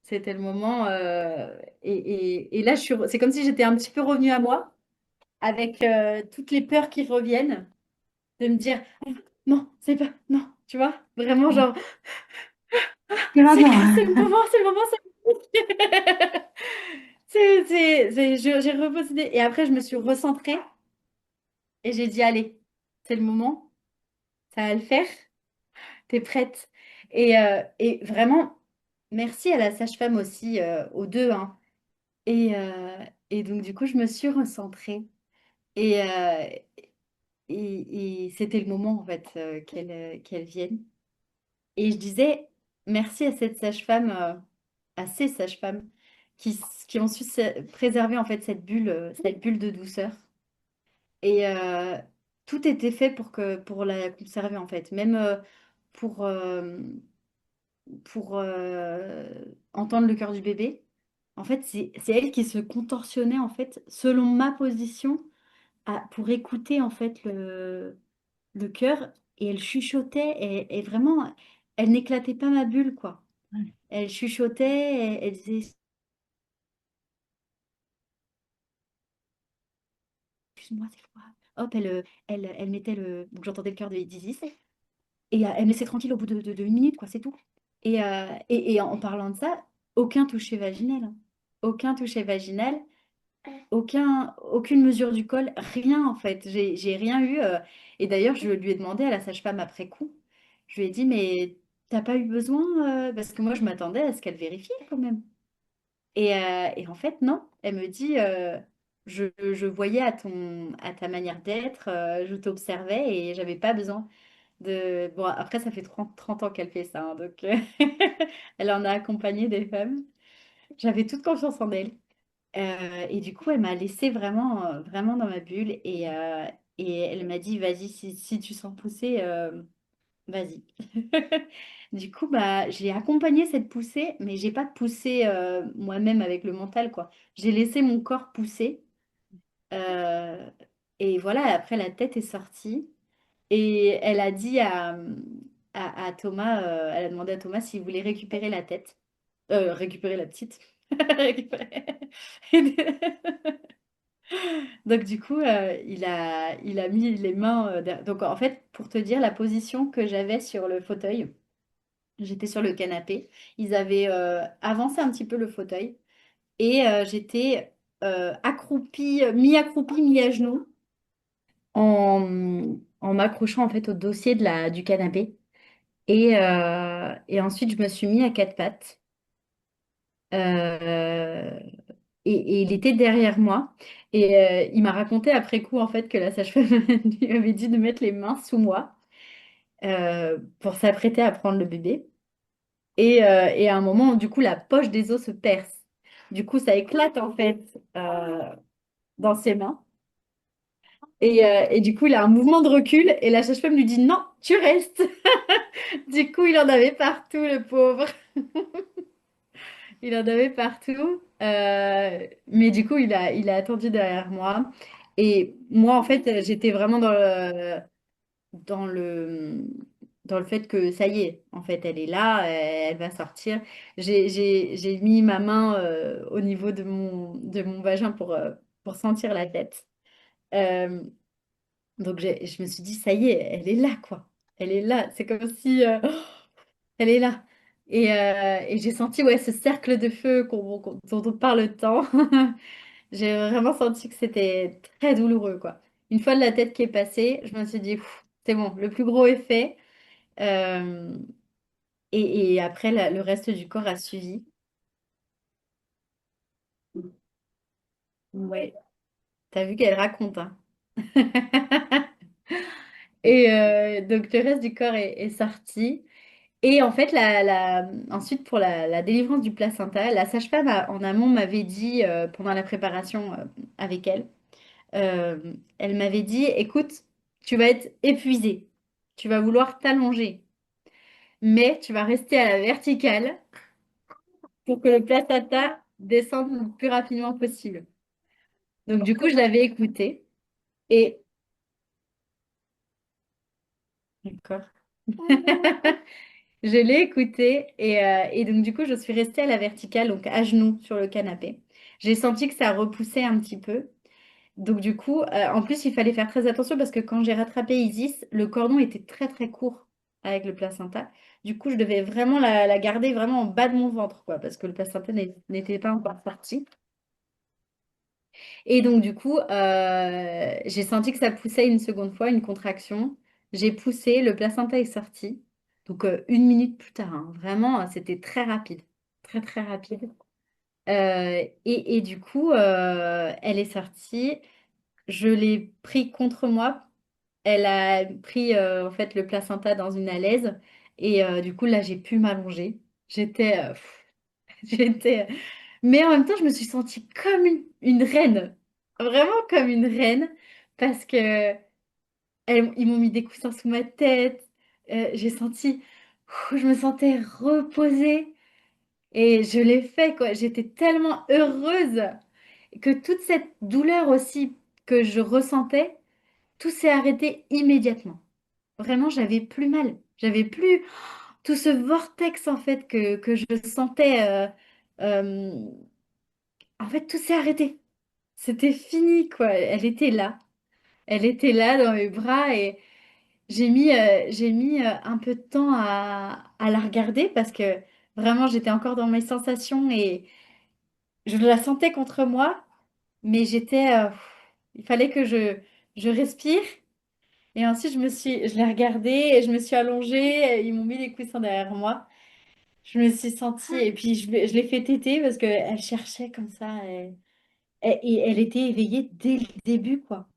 C'était le moment. Et là, c'est comme si j'étais un petit peu revenue à moi, avec toutes les peurs qui reviennent, de me dire, ah, non, c'est pas, non, tu vois, vraiment, Ouais. genre, C'est maintenant. c'est le moment, c'est le moment, c'est le moment. J'ai reposé. Et après, je me suis recentrée et j'ai dit, allez, c'est le moment, ça va le faire, t'es prête. Et vraiment, merci à la sage-femme aussi, aux deux, hein. Et donc, du coup, je me suis recentrée. Et, et c'était le moment, en fait, qu'elle vienne. Et je disais merci à cette sage-femme, à ces sages-femmes qui ont su préserver, en fait, cette bulle de douceur. Et tout était fait pour la conserver, en fait. Même pour, euh, pour entendre le cœur du bébé. En fait, c'est elle qui se contorsionnait, en fait, selon ma position, pour écouter, en fait, le cœur. Et elle chuchotait, et vraiment, elle n'éclatait pas ma bulle, quoi. Ouais. Elle chuchotait, elle disait, excuse-moi, c'est froid. Hop, elle mettait le... Donc j'entendais le cœur de Dizzy. Et elle me laissait tranquille au bout de une minute, quoi, c'est tout. Et en parlant de ça, aucun toucher vaginal, hein. Aucun toucher vaginal. Aucune mesure du col, rien en fait. J'ai rien eu. Et d'ailleurs, je lui ai demandé à la sage-femme après coup. Je lui ai dit, mais t'as pas eu besoin parce que moi, je m'attendais à ce qu'elle vérifie quand même. Et en fait, non. Elle me dit, je voyais à ta manière d'être, je t'observais et j'avais pas besoin de... Bon, après, ça fait 30 ans qu'elle fait ça, hein, donc elle en a accompagné des femmes. J'avais toute confiance en elle. Et du coup, elle m'a laissée vraiment, vraiment dans ma bulle et elle m'a dit, vas-y, si tu sens pousser, vas-y. Du coup, bah, j'ai accompagné cette poussée, mais j'ai pas poussé moi-même avec le mental, quoi. J'ai laissé mon corps pousser. euh, et voilà, après, la tête est sortie. Et elle a dit à Thomas, elle a demandé à Thomas s'il voulait récupérer la tête. Récupérer la petite. Récupérer. Donc du coup, il a mis les mains. Donc en fait, pour te dire la position que j'avais sur le fauteuil, j'étais sur le canapé. Ils avaient avancé un petit peu le fauteuil et j'étais accroupie, mi-accroupie, mi-à genoux, en m'accrochant en fait au dossier du canapé. Et ensuite, je me suis mis à quatre pattes. Euh, et il était derrière moi. Et il m'a raconté après coup, en fait, que la sage-femme lui avait dit de mettre les mains sous moi pour s'apprêter à prendre le bébé. Et à un moment, du coup, la poche des os se perce. Du coup, ça éclate, en fait, dans ses mains. Et du coup, il a un mouvement de recul et la sage-femme lui dit, non, tu restes. Du coup, il en avait partout, le pauvre. Il en avait partout. Mais du coup, il a attendu derrière moi. Et moi, en fait, j'étais vraiment dans le, dans le fait que ça y est, en fait, elle est là, elle va sortir. J'ai mis ma main au niveau de mon vagin pour sentir la tête. Euh, donc, je me suis dit, ça y est, elle est là, quoi. Elle est là. C'est comme si... elle est là. Et j'ai senti ouais, ce cercle de feu dont on parle tant. J'ai vraiment senti que c'était très douloureux, quoi. Une fois la tête qui est passée, je me suis dit, pff, c'est bon, le plus gros est fait. Euh, et après, le reste du corps a suivi. Ouais, t'as vu qu'elle raconte, hein. Et donc, le reste du corps est sorti. Et en fait, ensuite, pour la délivrance du placenta, la sage-femme en amont m'avait dit, pendant la préparation avec elle, elle m'avait dit, écoute, tu vas être épuisée, tu vas vouloir t'allonger, mais tu vas rester à la verticale pour que le placenta descende le plus rapidement possible. Donc du coup, je l'avais écouté et... D'accord. Je l'ai écouté et donc du coup, je suis restée à la verticale, donc à genoux sur le canapé. J'ai senti que ça repoussait un petit peu. Donc du coup, en plus, il fallait faire très attention parce que quand j'ai rattrapé Isis, le cordon était très très court avec le placenta. Du coup, je devais vraiment la garder vraiment en bas de mon ventre, quoi, parce que le placenta n'était pas encore sorti. Et donc du coup, j'ai senti que ça poussait une seconde fois, une contraction. J'ai poussé, le placenta est sorti. Donc 1 minute plus tard, hein. Vraiment, c'était très rapide, très très rapide. Et du coup, elle est sortie. Je l'ai pris contre moi. Elle a pris en fait le placenta dans une alaise et du coup là j'ai pu m'allonger. J'étais j'étais mais en même temps je me suis sentie comme une reine. Vraiment comme une reine parce que ils m'ont mis des coussins sous ma tête. J'ai senti je me sentais reposée et je l'ai fait quoi. J'étais tellement heureuse que toute cette douleur aussi que je ressentais, tout s'est arrêté immédiatement. Vraiment, j'avais plus mal. J'avais plus tout ce vortex en fait que je sentais. Euh, en fait, tout s'est arrêté. C'était fini, quoi. Elle était là. Elle était là dans mes bras et j'ai mis un peu de temps à la regarder parce que vraiment, j'étais encore dans mes sensations et je la sentais contre moi, mais il fallait que je respire. Et ensuite, je l'ai regardée et je me suis allongée. Ils m'ont mis les coussins derrière moi. Je me suis sentie, et puis je l'ai fait téter parce qu'elle cherchait comme ça. Et elle était éveillée dès le début, quoi.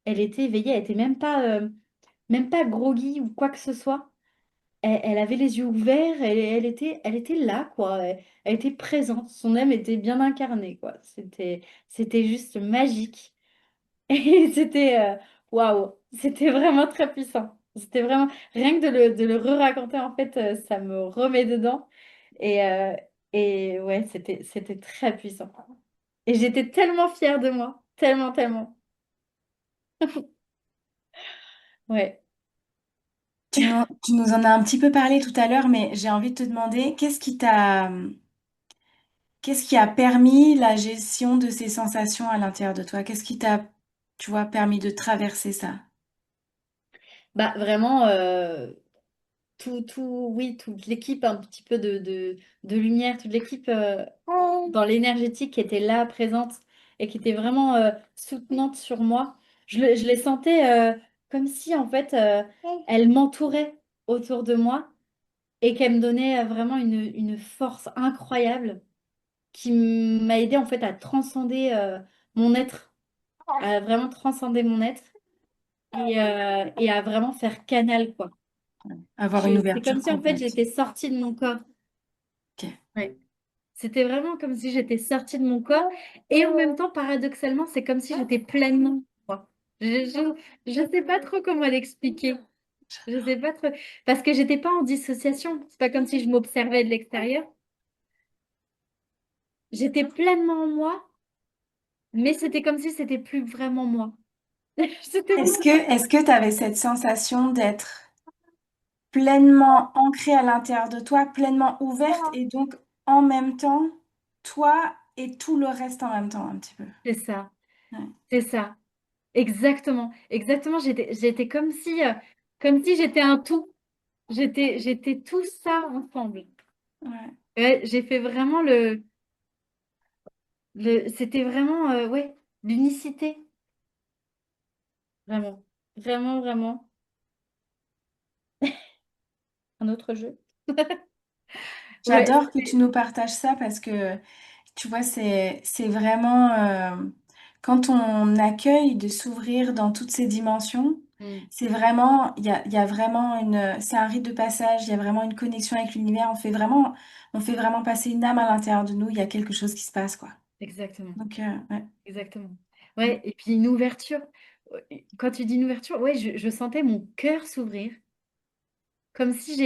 Elle était éveillée, elle était même pas groggy ou quoi que ce soit. Elle avait les yeux ouverts, elle était là, quoi. Elle était présente, son âme était bien incarnée, quoi. C'était juste magique. Et waouh, c'était vraiment très puissant. C'était vraiment, rien que de le re-raconter, en fait, ça me remet dedans. Et, euh, et ouais, c'était très puissant. Et j'étais tellement fière de moi. Tellement, tellement. Ouais. Tu nous en as un petit peu parlé tout à l'heure, mais j'ai envie de te demander, qu'est-ce qui a permis la gestion de ces sensations à l'intérieur de toi? Qu'est-ce qui t'a, tu vois, permis de traverser ça? Bah, vraiment, oui, toute l'équipe, un petit peu de lumière, toute l'équipe dans l'énergétique qui était là, présente et qui était vraiment soutenante sur moi. Je les sentais comme si, en fait, elle m'entourait autour de moi et qu'elle me donnait vraiment une force incroyable qui m'a aidé en fait à transcender mon être, à vraiment transcender mon être et à vraiment faire canal, quoi. Avoir une C'est comme ouverture si en fait complète. j'étais sortie de mon corps. Ok. Ouais. C'était vraiment comme si j'étais sortie de mon corps et en même temps, paradoxalement, c'est comme si j'étais pleinement moi. Je sais pas trop comment l'expliquer. Je sais pas trop. Parce que j'étais pas en dissociation. C'est pas comme si je m'observais de l'extérieur. J'étais pleinement moi, mais c'était comme si c'était plus vraiment moi. C'était Est-ce que tu avais cette sensation d'être pleinement ancrée à l'intérieur de toi, pleinement ouverte et donc en même temps, toi et tout le reste en même temps un petit peu? c'est ça. Ouais. C'est ça. Exactement. Exactement. J'étais comme si j'étais un tout. J'étais tout ça ensemble. Ouais. Ouais, j'ai fait vraiment c'était vraiment, ouais, l'unicité. Vraiment. Vraiment, vraiment. Un autre jeu. Ouais, J'adore que tu nous partages ça parce que, tu vois, c'est vraiment quand on accueille de s'ouvrir dans toutes ces dimensions, mm, c'est vraiment, il y a vraiment c'est un rite de passage, il y a vraiment une connexion avec l'univers, on fait vraiment passer une âme à l'intérieur de nous, il y a quelque chose qui se passe, quoi. exactement. Donc, ouais. Exactement. Mm. Ouais, et puis une ouverture. Quand tu dis une ouverture, ouais, je sentais mon cœur s'ouvrir, comme si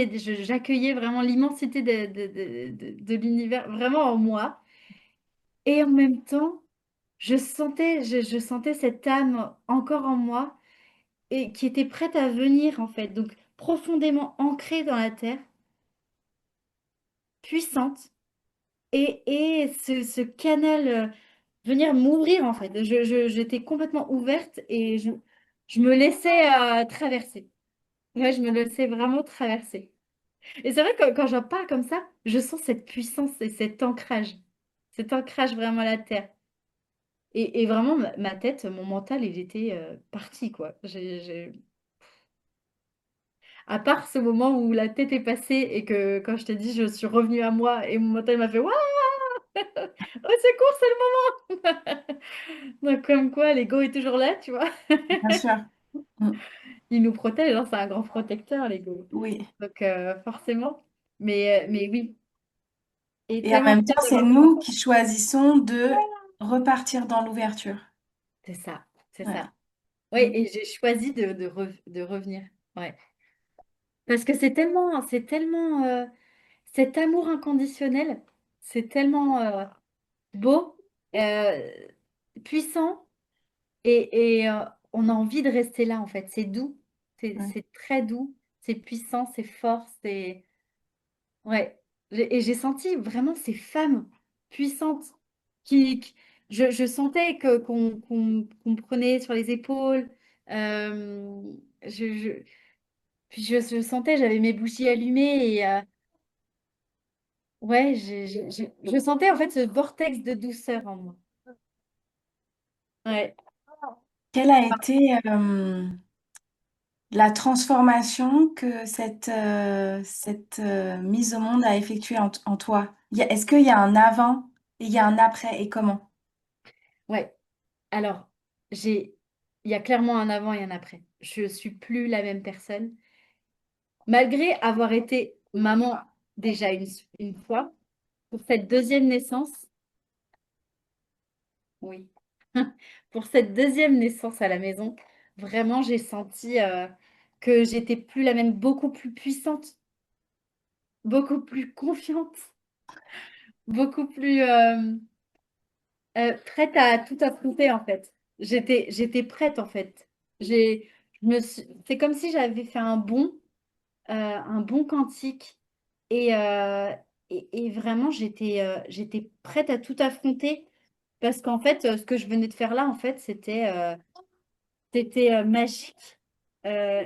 j'accueillais vraiment l'immensité de l'univers vraiment en moi. Et en même temps, je sentais cette âme encore en moi et qui était prête à venir en fait, donc profondément ancrée dans la terre, puissante, et ce canal venir m'ouvrir en fait. J'étais complètement ouverte et je me laissais traverser. Ouais, je me laissais vraiment traverser. Et c'est vrai que quand j'en parle comme ça, je sens cette puissance et cet ancrage vraiment à la terre. Et vraiment, ma tête, mon mental, il était parti, quoi. À part ce moment où la tête est passée et que, quand je t'ai dit, je suis revenue à moi et mon mental m'a fait Waouh, au secours, c'est le moment! Donc, comme quoi, l'ego est toujours là, tu vois. Bien sûr. Mm. Il nous protège, hein, c'est un grand protecteur, l'ego. Oui. Donc, forcément. Mais oui. Et Et en tellement même temps, fière c'est d'avoir nous fait. qui choisissons de repartir dans l'ouverture. C'est ça, c'est Ouais. ça. Oui, Mm. et j'ai choisi de revenir. Ouais. Parce que c'est tellement cet amour inconditionnel, c'est tellement beau, euh, puissant, et on a envie de rester là, en fait. C'est doux, Ouais. c'est très doux, c'est puissant, c'est fort, c'est... Ouais. Et j'ai senti vraiment ces femmes puissantes qui je sentais qu'on me prenait sur les épaules. Euh, je, puis je sentais, j'avais mes bougies allumées et ouais, je sentais en fait ce vortex de douceur en moi. Ouais. Quelle a été la transformation que cette mise au monde a effectuée en toi? Est-ce qu'il y a un avant et il y a un après et comment? Ouais. Alors, j'ai, il y a clairement un avant et un après. Je suis plus la même personne. Malgré avoir été maman déjà une fois, pour cette deuxième naissance, oui, pour cette deuxième naissance à la maison, vraiment, j'ai senti que j'étais plus la même, beaucoup plus puissante, beaucoup plus confiante, beaucoup plus prête à tout affronter en fait. J'étais prête en fait. C'est comme si j'avais fait un bond quantique et, et vraiment j'étais prête à tout affronter parce qu'en fait, ce que je venais de faire là, en fait, c'était magique. Euh,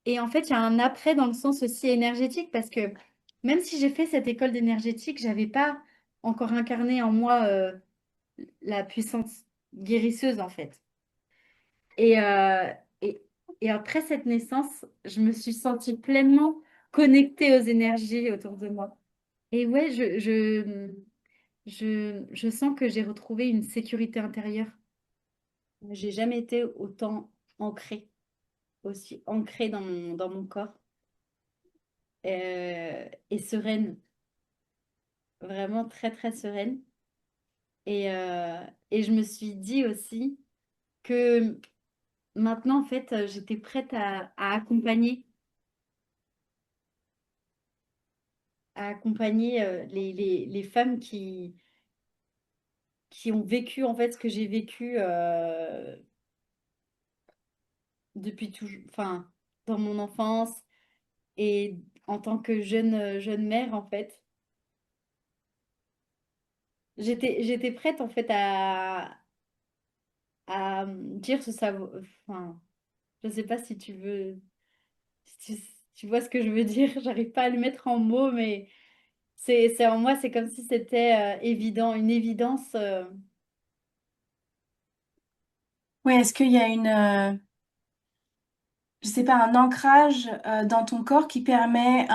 et en fait, il y a un après dans le sens aussi énergétique parce que même si j'ai fait cette école d'énergétique, j'avais pas encore incarné en moi la puissance guérisseuse en fait. Et, et, et après cette naissance, je me suis sentie pleinement connectée aux énergies autour de moi. Et ouais, je sens que j'ai retrouvé une sécurité intérieure. J'ai jamais été autant ancrée, aussi ancrée dans mon corps et sereine, vraiment très très sereine. Et je me suis dit aussi que maintenant, en fait, j'étais prête à accompagner les femmes qui ont vécu en fait ce que j'ai vécu depuis toujours, enfin, dans mon enfance et en tant que jeune mère, en fait. J'étais prête en fait à dire ce savoir. Enfin, je sais pas si si tu vois ce que je veux dire. J'arrive pas à le mettre en mots, mais En moi, c'est comme si c'était évident, une évidence. Oui, est-ce qu'il y a je sais pas, un ancrage dans ton corps qui permet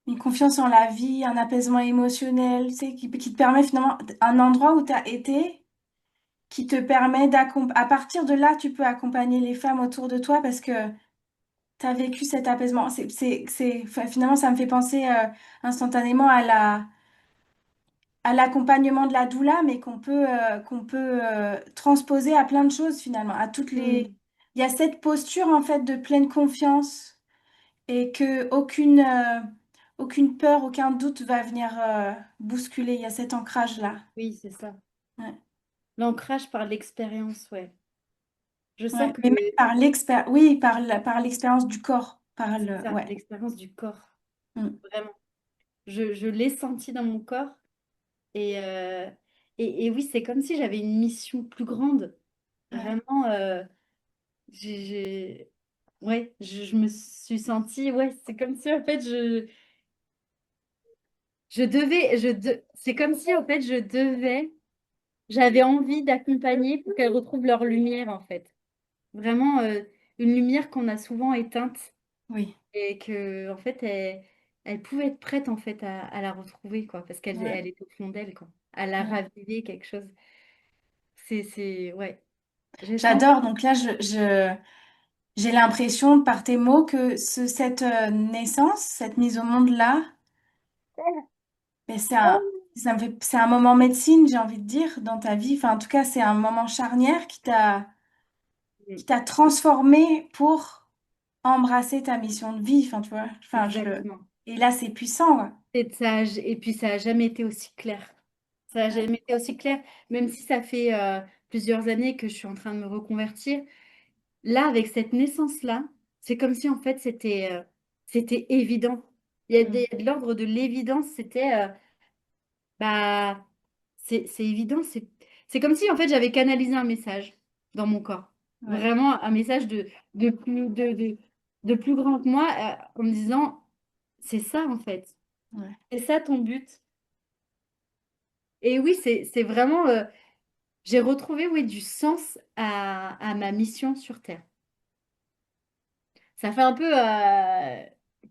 une confiance en la vie, un apaisement émotionnel, tu sais, qui te permet finalement un endroit où tu as été, qui te permet d'accompagner. À partir de là, tu peux accompagner les femmes autour de toi parce que tu as vécu cet apaisement. Enfin, finalement, ça me fait penser instantanément à l'accompagnement de la doula, mais qu'on peut transposer à plein de choses finalement, à toutes les. Hmm. Il y a cette posture en fait de pleine confiance et que aucune peur, aucun doute va venir bousculer. Il y a cet ancrage-là. Oui, c'est ça. Ouais. L'ancrage par l'expérience, ouais. Je sens Ouais. Mais même que oui, par l'expérience du corps, c'est ça, ouais. l'expérience du corps, Mm. vraiment. Je l'ai senti dans mon corps et, et oui, c'est comme si j'avais une mission plus grande. Ouais. Vraiment, ouais, je me suis sentie, ouais, c'est comme si en fait c'est comme si en fait j'avais envie d'accompagner pour qu'elles retrouvent leur lumière en fait. Vraiment, une lumière qu'on a souvent éteinte Oui. et que en fait elle pouvait être prête en fait à la retrouver quoi, parce Ouais. elle est au fond d'elle quoi, à la Ouais. raviver quelque chose. Ouais, j'ai senti. J'adore. Donc là, j'ai l'impression par tes mots que cette naissance, cette mise au monde-là, mais c'est un moment médecine, j'ai envie de dire, dans ta vie. Enfin, en tout cas, c'est un moment charnière qui t'a transformé pour embrasser ta mission de vie. Enfin, tu vois. Exactement. Et là, c'est puissant, ouais. Et puis ça a jamais été aussi clair. Ça a Ouais. jamais été aussi clair, même si ça fait plusieurs années que je suis en train de me reconvertir. Là, avec cette naissance-là, c'est comme si en fait c'était évident. Mm. Il y a de l'ordre de l'évidence, c'était bah c'est évident, c'est comme si en fait j'avais canalisé un message dans mon corps. Ouais. Vraiment un message de plus grand que moi en me disant c'est ça en fait. Ouais. C'est ça ton but. Et oui, c'est vraiment j'ai retrouvé oui du sens à ma mission sur Terre. Ça fait un peu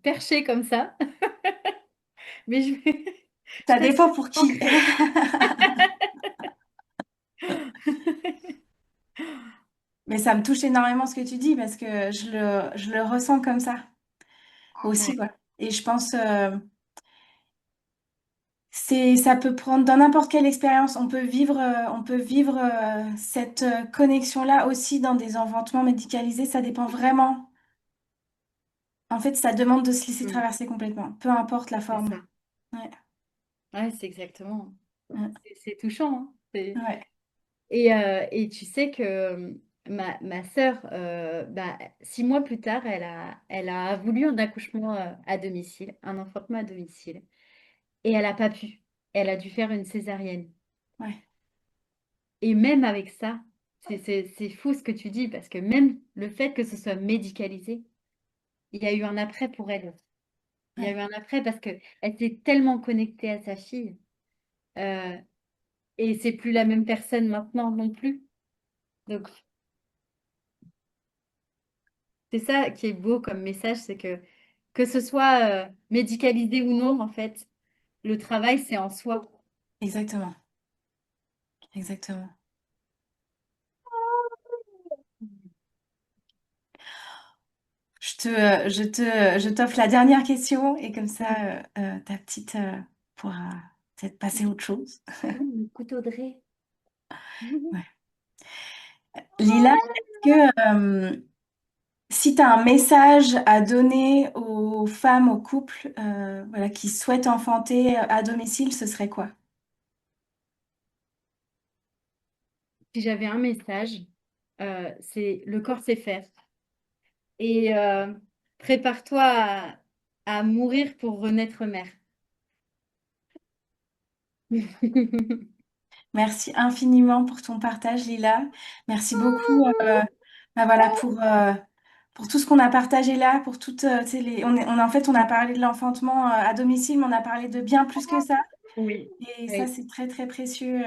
perché comme ça, mais je Ça reste dépend pour qui. ancrée. Mais ça me touche énormément ce que tu dis parce que je le ressens comme ça aussi, Ouais. quoi. Et je pense, ça peut prendre dans n'importe quelle expérience. On peut vivre cette connexion-là aussi dans des enfantements médicalisés. Ça dépend vraiment. En fait, ça demande de se laisser Mm, traverser complètement, peu importe la c'est forme. ça. Ouais, Ouais, c'est exactement. ouais, C'est touchant, hein. ouais, Et tu sais que ma sœur, 6 mois plus tard, elle a voulu un accouchement à domicile, un enfantement à domicile. Et elle n'a pas pu. Elle a dû faire une césarienne. ouais, Et même avec ça, c'est fou ce que tu dis, parce que même le fait que ce soit médicalisé, il y a eu un après pour elle. Il y a eu ouais. un après parce qu'elle s'est tellement connectée à sa fille. euh, et c'est plus la même personne maintenant non plus. Donc, c'est ça qui est beau comme message, c'est que ce soit médicalisé ou non, en fait, le travail, c'est en soi. Exactement, exactement. Je t'offre la dernière question et comme ça, ta petite pourra peut-être passer à autre chose. Le couteau de raie. Ouais. Lila, est-ce que si tu as un message à donner aux femmes, aux couples voilà, qui souhaitent enfanter à domicile, ce serait quoi? Si j'avais un message, c'est le corps sait faire. Et prépare-toi à mourir pour renaître mère. Merci infiniment pour ton partage, Lila. Merci beaucoup voilà, pour tout ce qu'on a partagé là, pour toutes, tu sais, en fait, on a parlé de l'enfantement à domicile, mais on a parlé de bien plus que ça. Oui, Et ça, oui, c'est très, très précieux.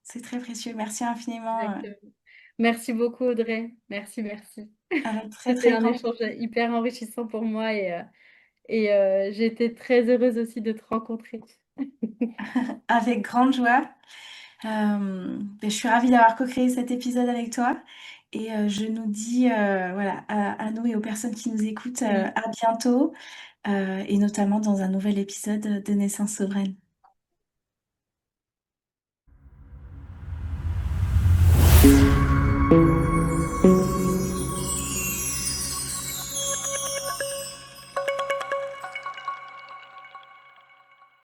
C'est très précieux. Merci infiniment. exactement. Merci beaucoup, Audrey. Merci, merci. Avec très, C'était très un grand, échange hyper enrichissant pour moi et j'ai été très heureuse aussi de te rencontrer. avec grande joie. Je suis ravie d'avoir co-créé cet épisode avec toi. Et je nous dis, voilà, à nous et aux personnes qui nous écoutent, Oui. à bientôt, et notamment dans un nouvel épisode de Naissance souveraine.